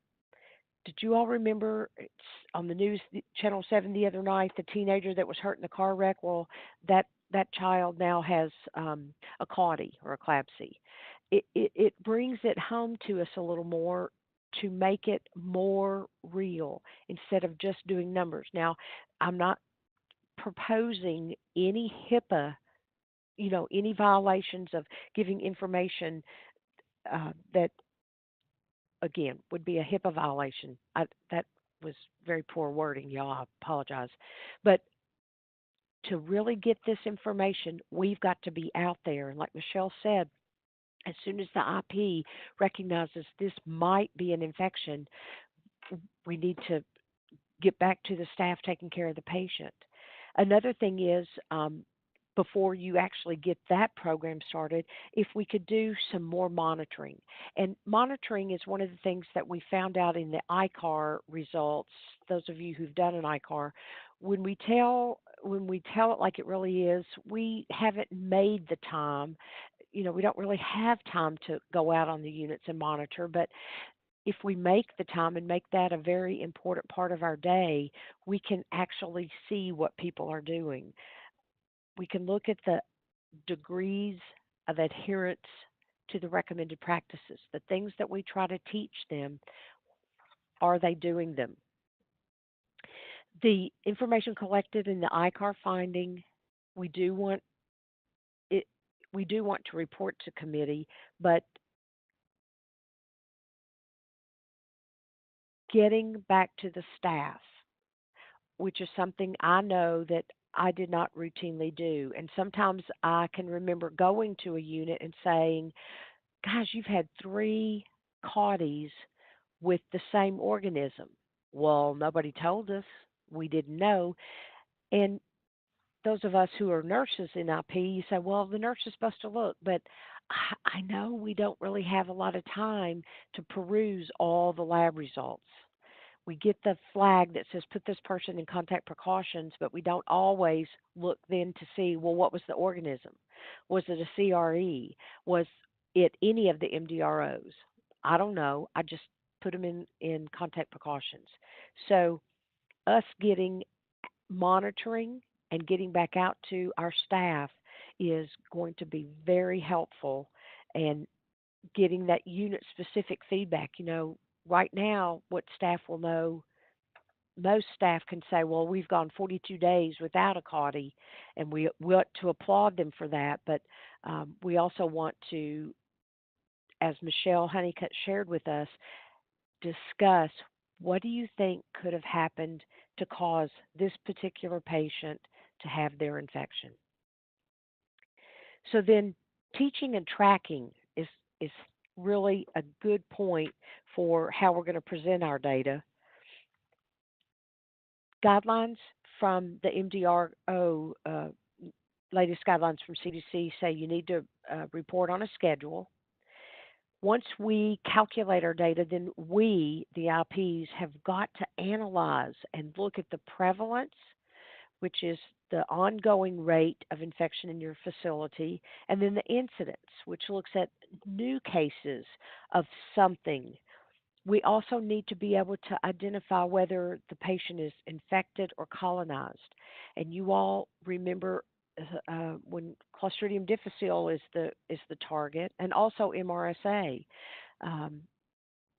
did you all remember it's on the news, Channel 7 the other night, the teenager that was hurt in the car wreck? Well, that child now has a CAUTI or a CLABSI. It brings it home to us a little more to make it more real instead of just doing numbers. Now, I'm not proposing any HIPAA, any violations of giving information that, again, would be a HIPAA violation. That was very poor wording, y'all. I apologize. But to really get this information, we've got to be out there. And like Michelle said, as soon as the IP recognizes this might be an infection, we need to get back to the staff taking care of the patient. Another thing is, before you actually get that program started, if we could do some more monitoring. And monitoring is one of the things that we found out in the ICAR results. Those of you who've done an ICAR, when we tell it like it really is, we haven't made the time. We don't really have time to go out on the units and monitor, but if we make the time and make that a very important part of our day, we can actually see what people are doing. We can look at the degrees of adherence to the recommended practices, the things that we try to teach them. Are they doing them? The information collected in the ICAR finding, we do want to report to committee, but getting back to the staff, which is something I know that I did not routinely do. And sometimes I can remember going to a unit and saying, "Guys, you've had 3 CAUTIs with the same organism." Well, nobody told us. We didn't know. And those of us who are nurses in IP, you say, well, the nurse is supposed to look, but I know we don't really have a lot of time to peruse all the lab results. We get the flag that says put this person in contact precautions, but we don't always look then to see, well, what was the organism? Was it a CRE? Was it any of the MDROs? I don't know. I just put them in contact precautions. So us getting monitoring and getting back out to our staff is going to be very helpful, and getting that unit specific feedback. Right now, what staff will know, most staff can say, well, we've gone 42 days without a CAUTI, and we want to applaud them for that. But we also want to, as Michelle Honeycutt shared with us, discuss what do you think could have happened to cause this particular patient to have their infection. So then teaching and tracking is really a good point for how we're going to present our data. Guidelines from the MDRO, latest guidelines from CDC say you need to report on a schedule. Once we calculate our data, then we, the IPs, have got to analyze and look at the prevalence, which is the ongoing rate of infection in your facility, and then the incidence, which looks at new cases of something. We also need to be able to identify whether the patient is infected or colonized. And you all remember when Clostridium difficile is the target, and also MRSA. Um,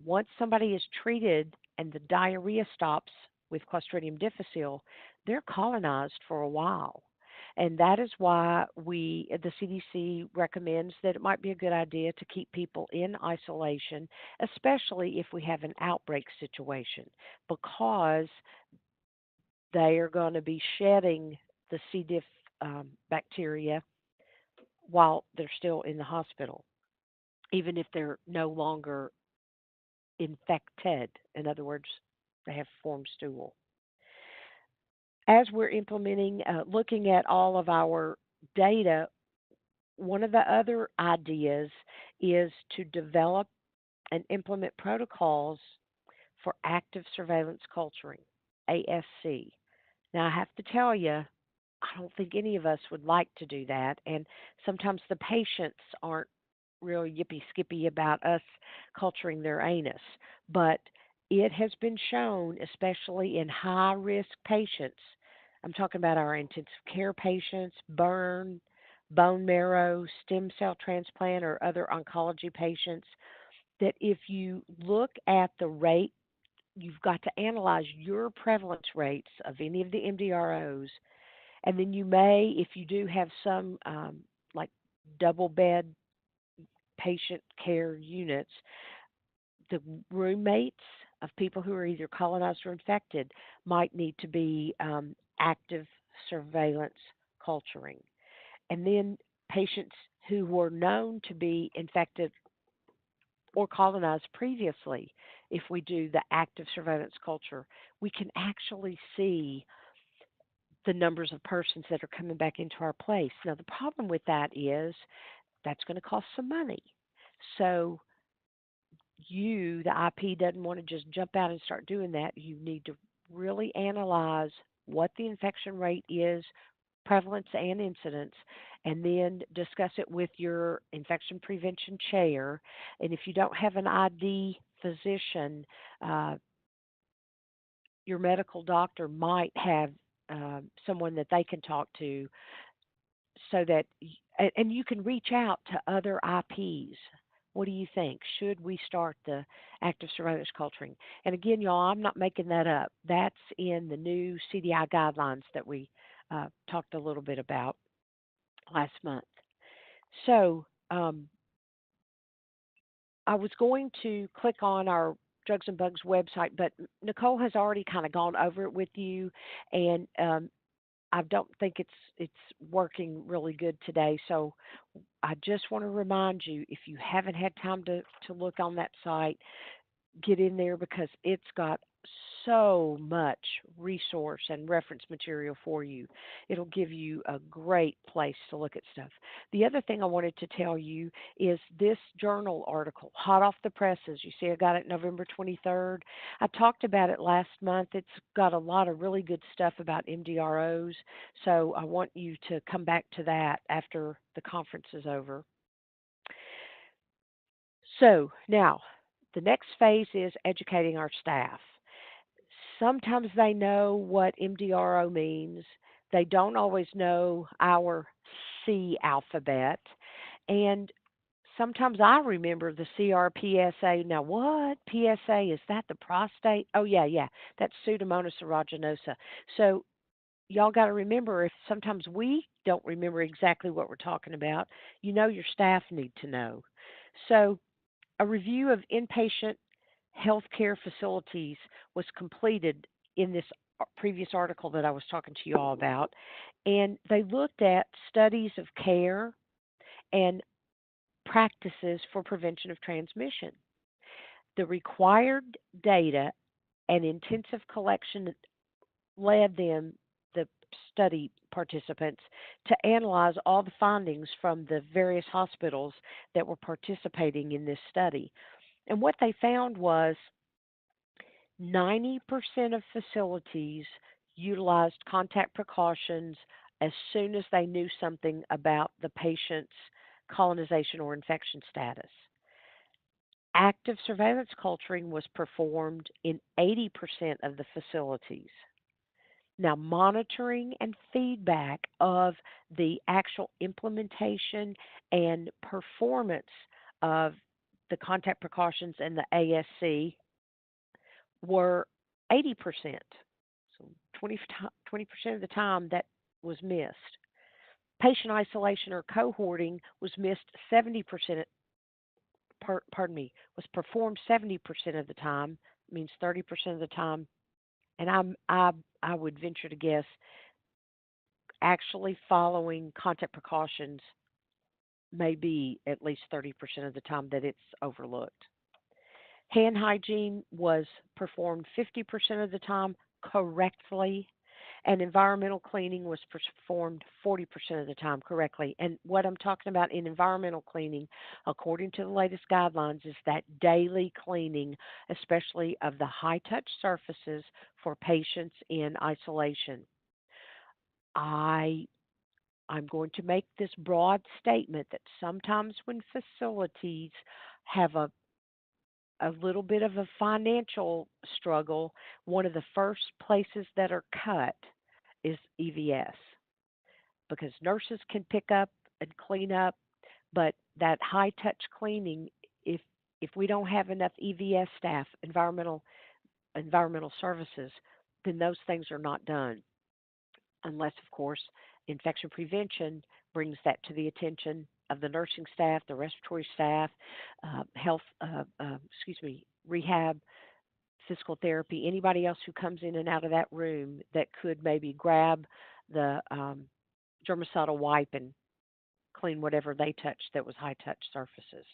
Once somebody is treated and the diarrhea stops with Clostridium difficile, they're colonized for a while. And that is why the CDC recommends that it might be a good idea to keep people in isolation, especially if we have an outbreak situation, because they are going to be shedding the C. diff bacteria while they're still in the hospital, even if they're no longer infected. In other words, they have formed stool. As we're implementing, looking at all of our data, one of the other ideas is to develop and implement protocols for active surveillance culturing, ASC. Now, I have to tell you, I don't think any of us would like to do that. And sometimes the patients aren't real yippy skippy about us culturing their anus. But it has been shown, especially in high risk patients, I'm talking about our intensive care patients, burn, bone marrow, stem cell transplant, or other oncology patients, that if you look at the rate, you've got to analyze your prevalence rates of any of the MDROs, and then you may, if you do have some like double bed patient care units, the roommates of people who are either colonized or infected might need to be active surveillance culturing. And then patients who were known to be infected or colonized previously, if we do the active surveillance culture, we can actually see the numbers of persons that are coming back into our place. Now, the problem with that is that's going to cost some money. So the IP, doesn't want to just jump out and start doing that. You need to really analyze what the infection rate is, prevalence and incidence, and then discuss it with your infection prevention chair. And if you don't have an ID physician, your medical doctor might have someone that they can talk to, so that, and you can reach out to other IPs. What do you think? Should we start the active surveillance culturing? And again, y'all, I'm not making that up. That's in the new CDI guidelines that we talked a little bit about last month. So I was going to click on our Drugs and Bugs website, but Nicole has already kind of gone over it with you. And I don't think it's working really good today. So I just want to remind you, if you haven't had time to look on that site, get in there because it's got so much resource and reference material for you. It'll give you a great place to look at stuff. The other thing I wanted to tell you is this journal article, hot off the presses. You see, I got it November 23rd. I talked about it last month. It's got a lot of really good stuff about MDROs. So I want you to come back to that after the conference is over. So now, the next phase is educating our staff. Sometimes they know what MDRO means. They don't always know our C alphabet. And sometimes I remember the CRPSA. Now, what? PSA, is that the prostate? Oh, yeah. That's Pseudomonas aeruginosa. So, y'all got to remember if sometimes we don't remember exactly what we're talking about, your staff need to know. So, a review of inpatient healthcare facilities was completed in this previous article that I was talking to you all about, and they looked at studies of care and practices for prevention of transmission. The required data and intensive collection led the study participants, to analyze all the findings from the various hospitals that were participating in this study. And what they found was 90% of facilities utilized contact precautions as soon as they knew something about the patient's colonization or infection status. Active surveillance culturing was performed in 80% of the facilities. Now, monitoring and feedback of the actual implementation and performance of the contact precautions and the ASC were 80%. So 20% of the time that was missed. Patient isolation or cohorting was missed 70%, was performed 70% of the time, means 30% of the time. And I would venture to guess actually following contact precautions may be at least 30% of the time that it's overlooked. Hand hygiene was performed 50% of the time correctly, and environmental cleaning was performed 40% of the time correctly. And what I'm talking about in environmental cleaning, according to the latest guidelines, is that daily cleaning, especially of the high-touch surfaces for patients in isolation. I'm going to make this broad statement that sometimes when facilities have a little bit of a financial struggle, one of the first places that are cut is EVS because nurses can pick up and clean up, but that high touch cleaning, if we don't have enough EVS staff, environmental services, then those things are not done. Unless, of course, infection prevention brings that to the attention of the nursing staff, the respiratory staff, rehab, physical therapy, anybody else who comes in and out of that room that could maybe grab the germicidal wipe and clean whatever they touched that was high touch surfaces.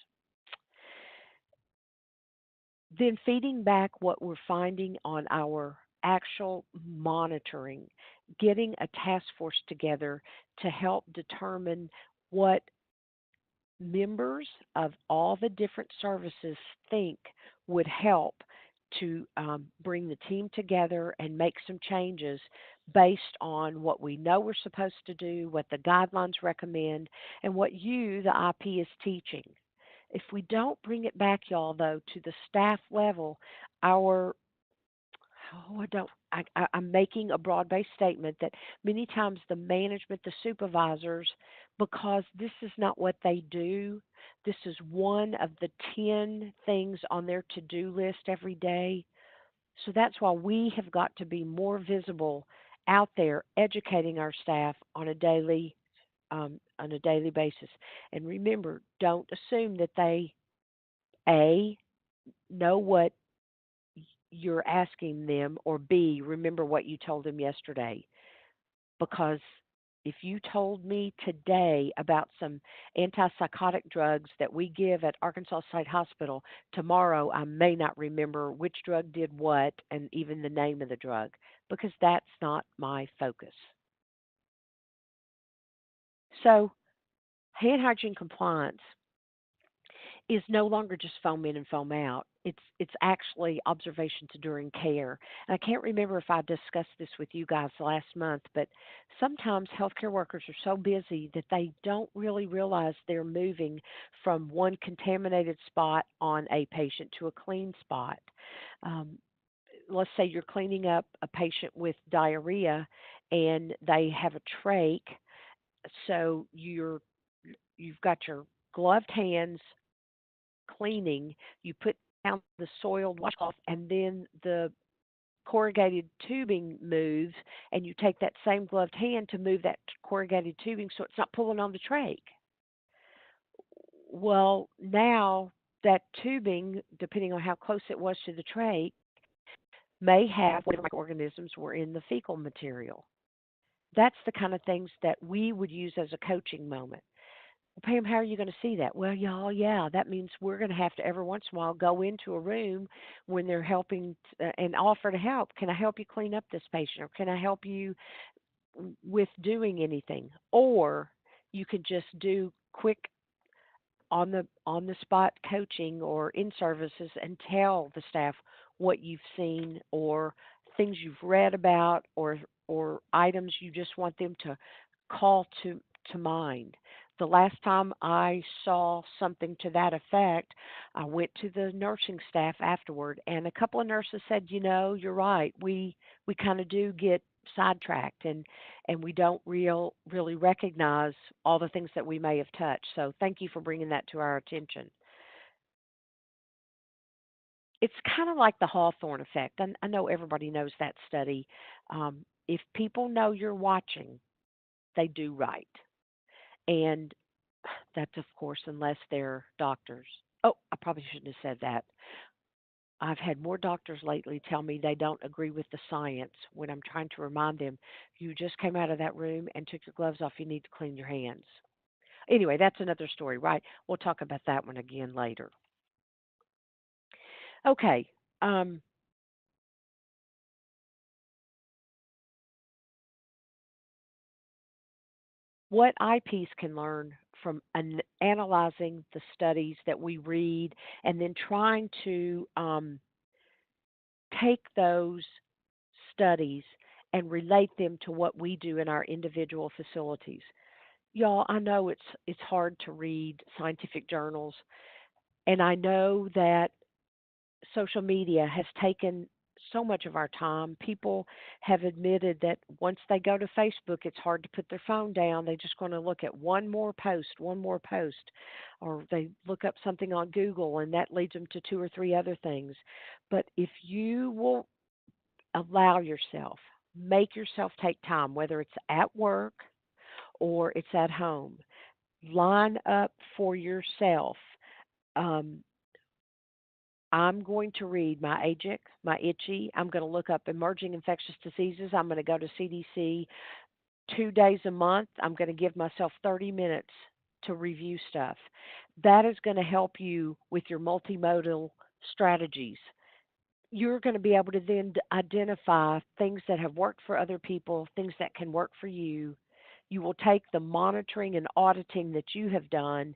Then feeding back what we're finding on our actual monitoring, getting a task force together to help determine what members of all the different services think would help to bring the team together and make some changes based on what we know we're supposed to do, what the guidelines recommend, and what you, the IP, is teaching. If we don't bring it back, y'all, though, to the staff level, I'm making a broad-based statement that many times the management, the supervisors, because this is not what they do, this is one of the 10 things on their to-do list every day. So that's why we have got to be more visible out there, educating our staff on a daily basis. And remember, don't assume that they know what you're asking them, or B, remember what you told them yesterday. because if you told me today about some antipsychotic drugs that we give at Arkansas State Hospital, tomorrow I may not remember which drug did what and even the name of the drug because that's not my focus. So, hand hygiene compliance is no longer just foam in and foam out. It's actually observations during care. And I can't remember if I discussed this with you guys last month, but sometimes healthcare workers are so busy that they don't really realize they're moving from one contaminated spot on a patient to a clean spot. Um, let's say you're cleaning up a patient with diarrhea and they have a trach, so you've got your gloved hands cleaning, you put down the soiled washcloth, and then the corrugated tubing moves, and you take that same gloved hand to move that corrugated tubing so it's not pulling on the trach. Well, now that tubing, depending on how close it was to the trach, may have whatever microorganisms were in the fecal material. That's the kind of things that we would use as a coaching moment. Well, Pam, how are you going to see that? Well, y'all, yeah, that means we're going to have to every once in a while go into a room when they're helping and offer to help. Can I help you clean up this patient, or can I help you with doing anything? Or you could just do quick on the spot coaching or in services and tell the staff what you've seen or things you've read about or items you just want them to call to mind. The last time I saw something to that effect, I went to the nursing staff afterward, and a couple of nurses said, "You know, you're right. We kind of do get sidetracked, and we don't really recognize all the things that we may have touched. So thank you for bringing that to our attention." It's kind of like the Hawthorne effect. I know everybody knows that study. If people know you're watching, they do right. And that's, of course, unless they're doctors. Oh, I probably shouldn't have said that. I've had more doctors lately tell me they don't agree with the science when I'm trying to remind them, you just came out of that room and took your gloves off. You need to clean your hands. Anyway, that's another story, right? We'll talk about that one again later. Okay. Um, what IPs can learn from analyzing the studies that we read and then trying to take those studies and relate them to what we do in our individual facilities. Y'all, I know it's hard to read scientific journals, and I know that social media has taken so much of our time. People have admitted that once they go to Facebook, it's hard to put their phone down. They're just going to look at one more post, or they look up something on Google, and that leads them to two or three other things. But if you will allow yourself, make yourself take time, whether it's at work or it's at home, line up for yourself. Um, I'm going to read my AGIC, my ITCHY. I'm going to look up emerging infectious diseases. I'm going to go to CDC 2 days a month. I'm going to give myself 30 minutes to review stuff. That is going to help you with your multimodal strategies. You're going to be able to then identify things that have worked for other people, things that can work for you. You will take the monitoring and auditing that you have done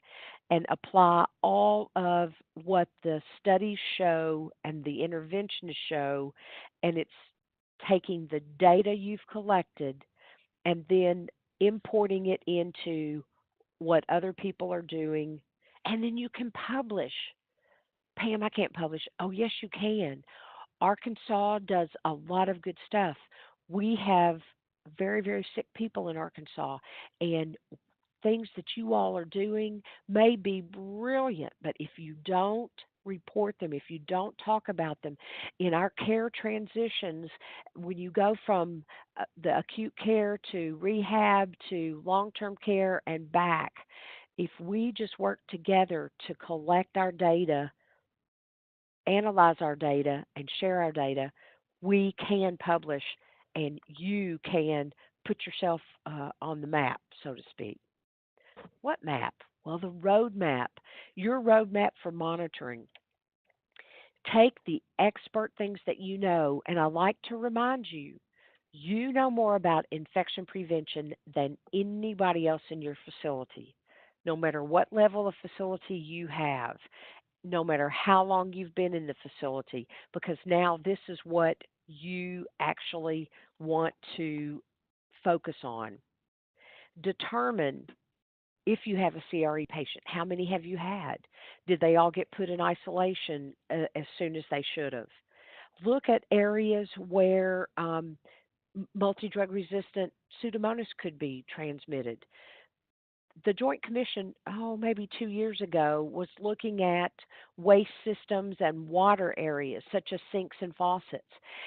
and apply all of what the studies show and the interventions show, and it's taking the data you've collected and then importing it into what other people are doing, and then you can publish. Pam, I can't publish. Oh, yes, you can. Arkansas does a lot of good stuff. We have very, very sick people in Arkansas, and things that you all are doing may be brilliant, but if you don't report them, if you don't talk about them in our care transitions, when you go from the acute care to rehab to long term care and back, if we just work together to collect our data, analyze our data, and share our data, we can publish and you can put yourself on the map, so to speak. What map? Well, the roadmap, your roadmap for monitoring. Take the expert things that you know, and I like to remind you, you know more about infection prevention than anybody else in your facility, no matter what level of facility you have, no matter how long you've been in the facility, because now this is what you actually want to focus on. Determine if you have a CRE patient, how many have you had? Did they all get put in isolation as soon as they should have? Look at areas where multi drug resistant Pseudomonas could be transmitted. The Joint Commission, maybe 2 years ago, was looking at waste systems and water areas such as sinks and faucets,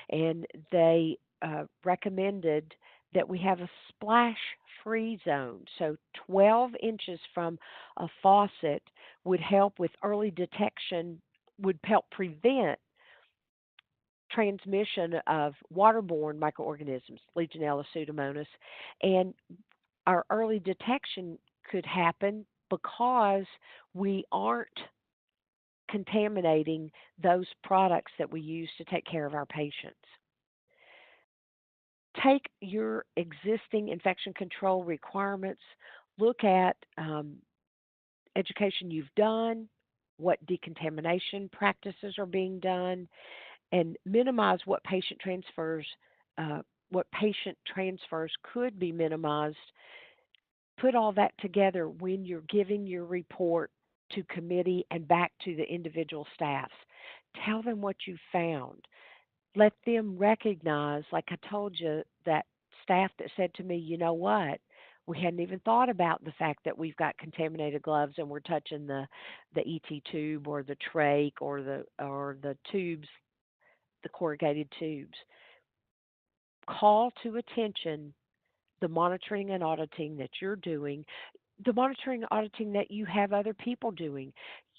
and they recommended that we have a splash free zone. So 12 inches from a faucet would help with early detection, would help prevent transmission of waterborne microorganisms, Legionella pseudomonas, and our early detection could happen because we aren't contaminating those products that we use to take care of our patients. Take your existing infection control requirements, look at education you've done, what decontamination practices are being done, and minimize what patient transfers could be minimized. Put all that together when you're giving your report to committee and back to the individual staffs. Tell them what you found. Let them recognize, like I told you, that staff that said to me, you know what? We hadn't even thought about the fact that we've got contaminated gloves and we're touching the ET tube or the trach or the tubes, the corrugated tubes. Call to attention the monitoring and auditing that you're doing, the monitoring and auditing that you have other people doing.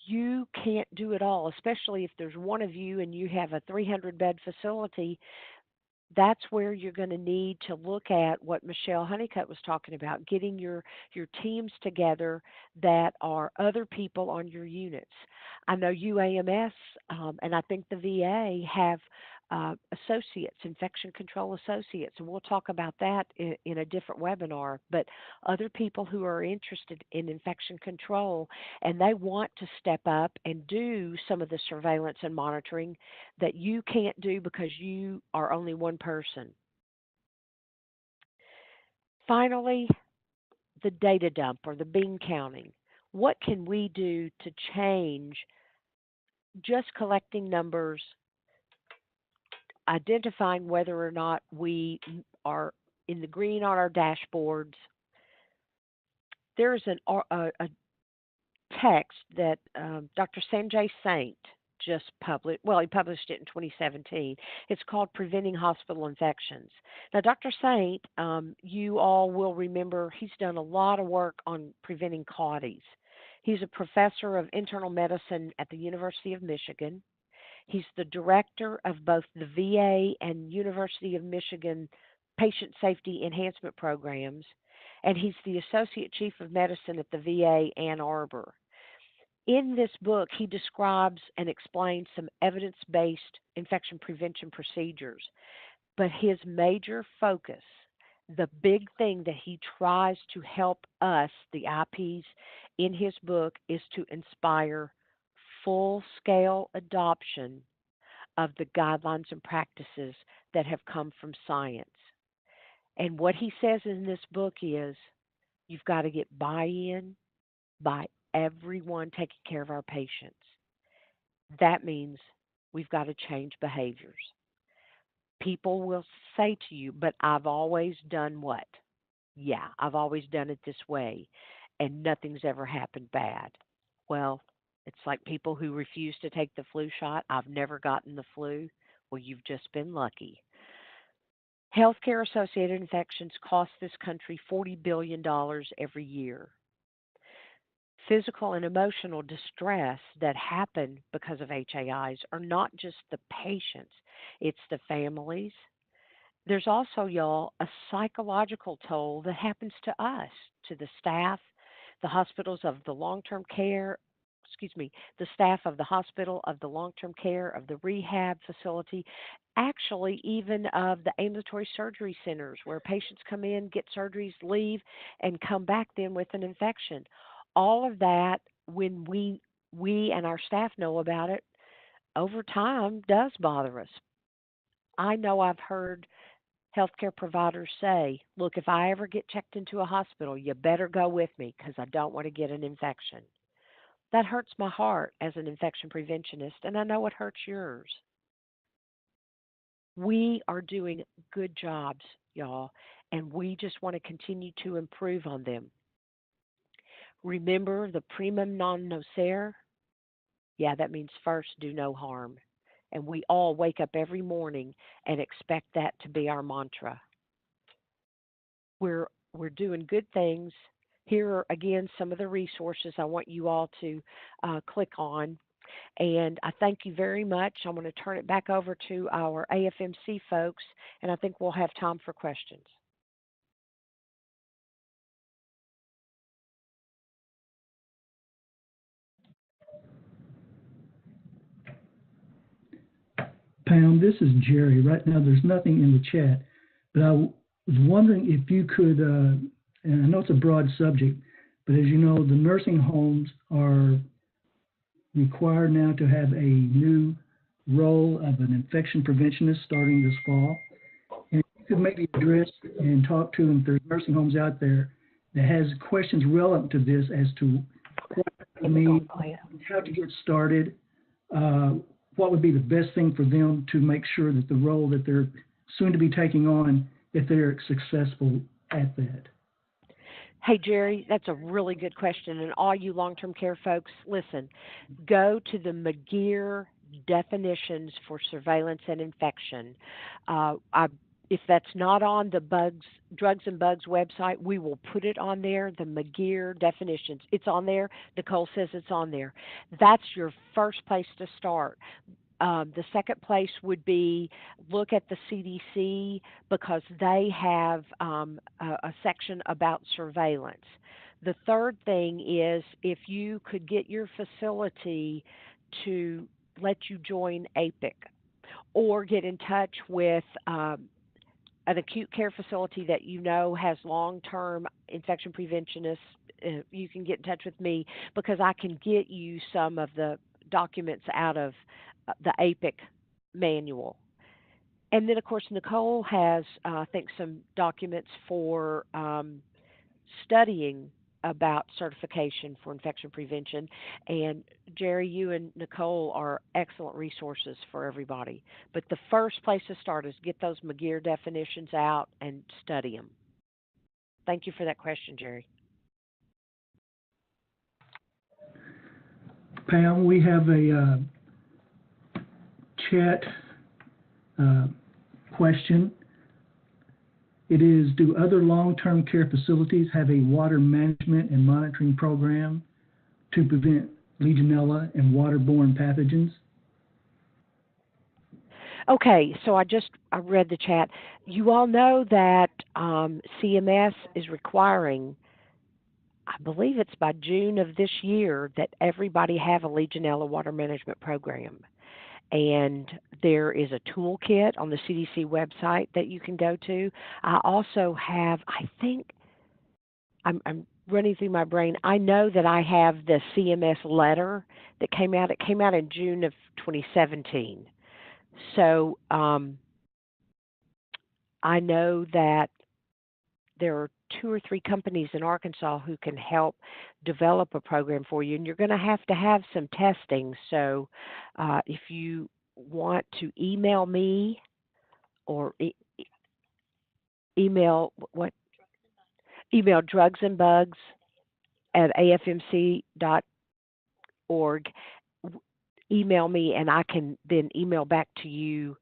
You can't do it all, especially if there's one of you and you have a 300-bed facility. That's where you're going to need to look at what Michelle Honeycutt was talking about, getting your teams together that are other people on your units. I know UAMS and I think the VA have associates, infection control associates, and we'll talk about that in a different webinar, but other people who are interested in infection control and they want to step up and do some of the surveillance and monitoring that you can't do because you are only one person. Finally, the data dump or the bean counting. What can we do to change just collecting numbers, identifying whether or not we are in the green on our dashboards? There's a text that Dr. Sanjay Saint just published. Well, he published it in 2017. It's called Preventing Hospital Infections. Now, Dr. Saint, you all will remember, he's done a lot of work on preventing CAUTIs. He's a professor of internal medicine at the University of Michigan. He's the director of both the VA and University of Michigan patient safety enhancement programs, and he's the associate chief of medicine at the VA Ann Arbor. In this book, he describes and explains some evidence-based infection prevention procedures, but his major focus, the big thing that he tries to help us, the IPs, in his book is to inspire full-scale adoption of the guidelines and practices that have come from science. And what he says in this book is you've got to get buy-in by everyone taking care of our patients. That means we've got to change behaviors. People will say to you, but I've always done what? Yeah, I've always done it this way, and nothing's ever happened bad. Well, it's like people who refuse to take the flu shot. I've never gotten the flu. Well, you've just been lucky. Healthcare-associated infections cost this country $40 billion every year. Physical and emotional distress that happen because of HAIs are not just the patients, it's the families, there's also, y'all, a psychological toll that happens to us, to the staff, the hospitals of the long-term care, excuse me, the staff of the hospital, of the long-term care, of the rehab facility, actually even of the ambulatory surgery centers where patients come in, get surgeries, leave, and come back then with an infection. All of that, when we and our staff know about it, over time does bother us. I know I've heard healthcare providers say, look, if I ever get checked into a hospital, you better go with me because I don't want to get an infection. That hurts my heart as an infection preventionist, and I know it hurts yours. We are doing good jobs, y'all, and we just want to continue to improve on them. Remember the primum non nocere? Yeah, that means first do no harm. And we all wake up every morning and expect that to be our mantra. We're doing good things. Here are again some of the resources I want you all to click on. And I thank you very much. I'm going to turn it back over to our AFMC folks, and I think we'll have time for questions. Pam, this is Jerry. Right now, there's nothing in the chat, but I was wondering if you could, and I know it's a broad subject, but as you know, the nursing homes are required now to have a new role of an infection preventionist starting this fall. And if you could maybe address and talk to them, if there's nursing homes out there that has questions relevant to this as to what they need, how to get started, what would be the best thing for them to make sure that the role that they're soon to be taking on, if they're successful at that? Hey, Jerry, that's a really good question. And all you long-term care folks, listen, go to the McGeer definitions for surveillance and infection. If that's not on the Drugs and Bugs website, we will put it on there, the McGeer definitions. It's on there. Nicole says it's on there. That's your first place to start. The second place would be look at the CDC because they have a section about surveillance. The third thing is if you could get your facility to let you join APIC or get in touch with an acute care facility that you know has long-term infection preventionists, you can get in touch with me because I can get you some of the documents out of the APIC manual. And then, of course, Nicole has, I think, some documents for studying about certification for infection prevention. And Jerry, you and Nicole are excellent resources for everybody. But the first place to start is get those McGeer definitions out and study them. Thank you for that question, Jerry. Pam, we have a chat question. It is, do other long-term care facilities have a water management and monitoring program to prevent Legionella and waterborne pathogens? Okay, so I read the chat. You all know that CMS is requiring, I believe it's by June of this year, that everybody have a Legionella water management program. And there is a toolkit on the CDC website that you can go to. I also have, I think, I'm running through my brain. I know that I have the CMS letter that came out. It came out in June of 2017. So I know that there are 2 or 3 companies in Arkansas who can help develop a program for you, and you're going to have some testing. So if you want to email me or email drugsandbugs@afmc.org, email me, and I can then email back to you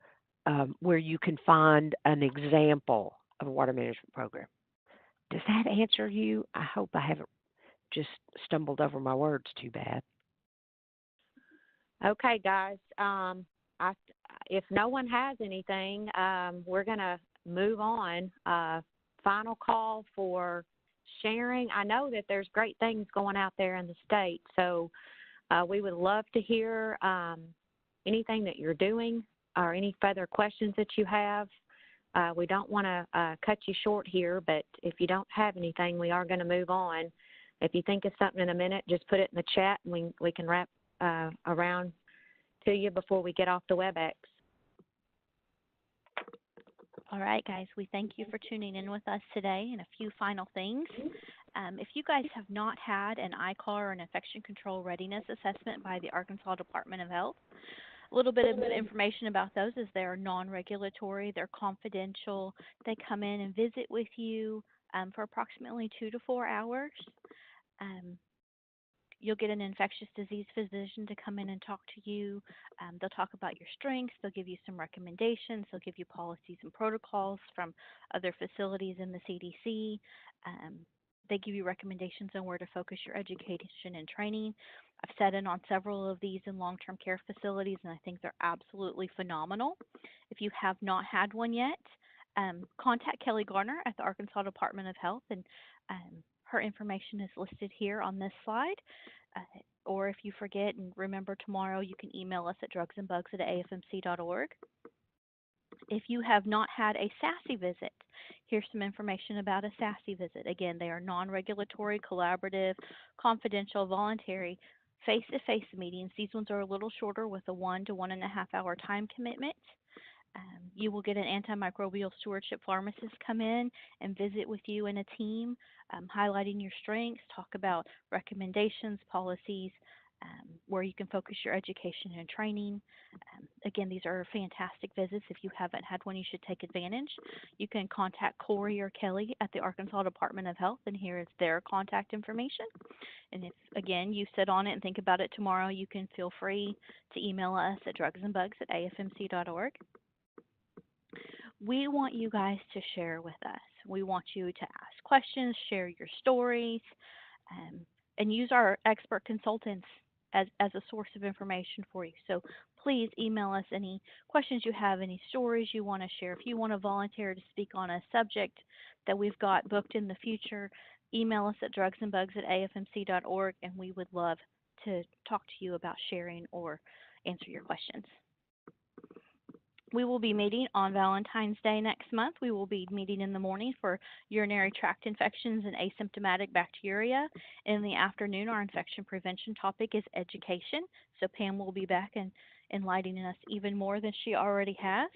where you can find an example of a water management program. Does that answer you? I hope I haven't just stumbled over my words too bad. Okay, guys. If no one has anything, we're going to move on. Final call for sharing. I know that there's great things going out there in the state, so we would love to hear anything that you're doing or any further questions that you have. We don't want to cut you short here, but if you don't have anything, we are going to move on. If you think of something in a minute, just put it in the chat, and we can wrap around to you before we get off the WebEx. All right, guys, we thank you for tuning in with us today. And a few final things. If you guys have not had an ICAR or an infection control readiness assessment by the Arkansas Department of Health, a little bit of information about those is they're non-regulatory, they're confidential. They come in and visit with you for approximately 2 to 4 hours. You'll get an infectious disease physician to come in and talk to you. They'll talk about your strengths. They'll give you some recommendations. They'll give you policies and protocols from other facilities in the CDC. They give you recommendations on where to focus your education and training. I've sat in on several of these in long-term care facilities, and I think they're absolutely phenomenal. If you have not had one yet, contact Kelly Garner at the Arkansas Department of Health, and her information is listed here on this slide. Or if you forget and remember tomorrow, you can email us at drugsandbugs@afmc.org. If you have not had a SASE visit, here's some information about a SASE visit. Again, they are non-regulatory, collaborative, confidential, voluntary, face-to-face meetings. These ones are a little shorter with a 1 to 1.5 hour time commitment. You will get an antimicrobial stewardship pharmacist come in and visit with you and a team, highlighting your strengths, talk about recommendations, policies, where you can focus your education and training. Again, these are fantastic visits. If you haven't had one, you should take advantage. You can contact Corey or Kelly at the Arkansas Department of Health, and here is their contact information. And if, again, you sit on it and think about it tomorrow, you can feel free to email us at drugsandbugs@afmc.org. We want you guys to share with us. We want you to ask questions, share your stories, and use our expert consultants as a source of information for you. So please email us any questions you have, any stories you want to share. If you want to volunteer to speak on a subject that we've got booked in the future, email us at drugsandbugs@afmc.org, and we would love to talk to you about sharing or answer your questions. We will be meeting on Valentine's Day next month. We will be meeting in the morning for urinary tract infections and asymptomatic bacteria. In the afternoon, our infection prevention topic is education. So Pam will be back and enlightening us even more than she already has.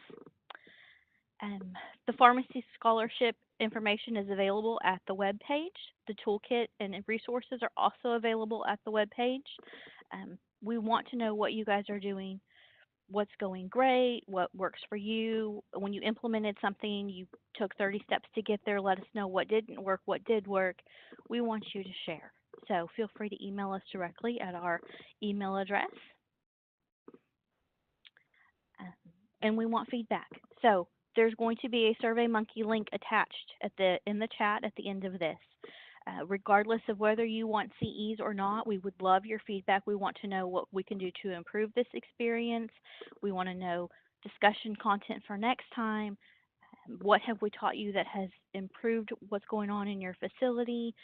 The pharmacy scholarship information is available at the web page. The toolkit and resources are also available at the web page. We want to know what you guys are doing, what's going great, what works for you. When you implemented something, you took 30 steps to get there. Let us know what didn't work, what did work. We want you to share. So feel free to email us directly at our email address. And we want feedback. So there's going to be a SurveyMonkey link attached in the chat at the end of this. Regardless of whether you want CEs or not, we would love your feedback. We want to know what we can do to improve this experience. We want to know discussion content for next time. What have we taught you that has improved what's going on in your facility?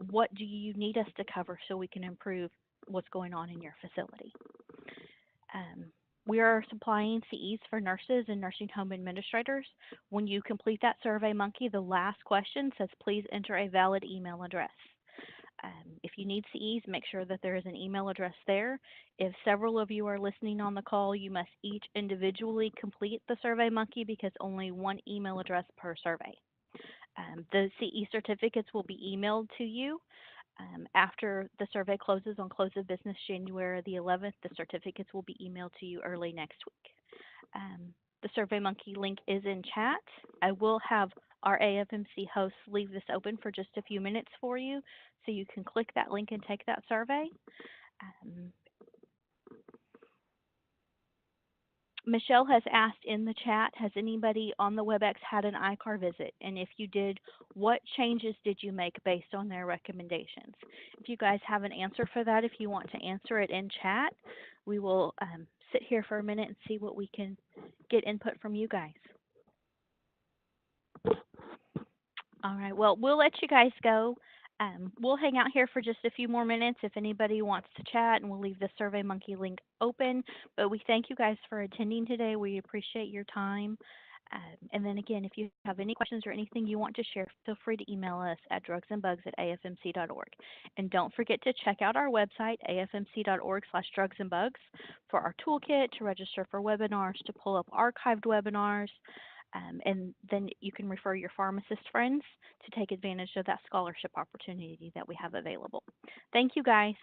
What do you need us to cover so we can improve what's going on in your facility? We are supplying CEs for nurses and nursing home administrators. When you complete that SurveyMonkey, the last question says, please enter a valid email address. If you need CEs, make sure that there is an email address there. If several of you are listening on the call, you must each individually complete the SurveyMonkey because only one email address per survey. The CE certificates will be emailed to you. After the survey closes on close of business January the 11th, the certificates will be emailed to you early next week. The SurveyMonkey link is in chat. I will have our AFMC hosts leave this open for just a few minutes for you, so you can click that link and take that survey. Michelle has asked in the chat, has anybody on the WebEx had an ICAR visit? And if you did, what changes did you make based on their recommendations? If you guys have an answer for that, if you want to answer it in chat, we will sit here for a minute and see what we can get input from you guys. All right. Well, we'll let you guys go. We'll hang out here for just a few more minutes if anybody wants to chat, and we'll leave the SurveyMonkey link open. But we thank you guys for attending today. We appreciate your time. And then again, if you have any questions or anything you want to share, feel free to email us at drugsandbugs@afmc.org. And don't forget to check out our website, afmc.org/drugsandbugs, for our toolkit, to register for webinars, to pull up archived webinars. And then you can refer your pharmacist friends to take advantage of that scholarship opportunity that we have available. Thank you, guys.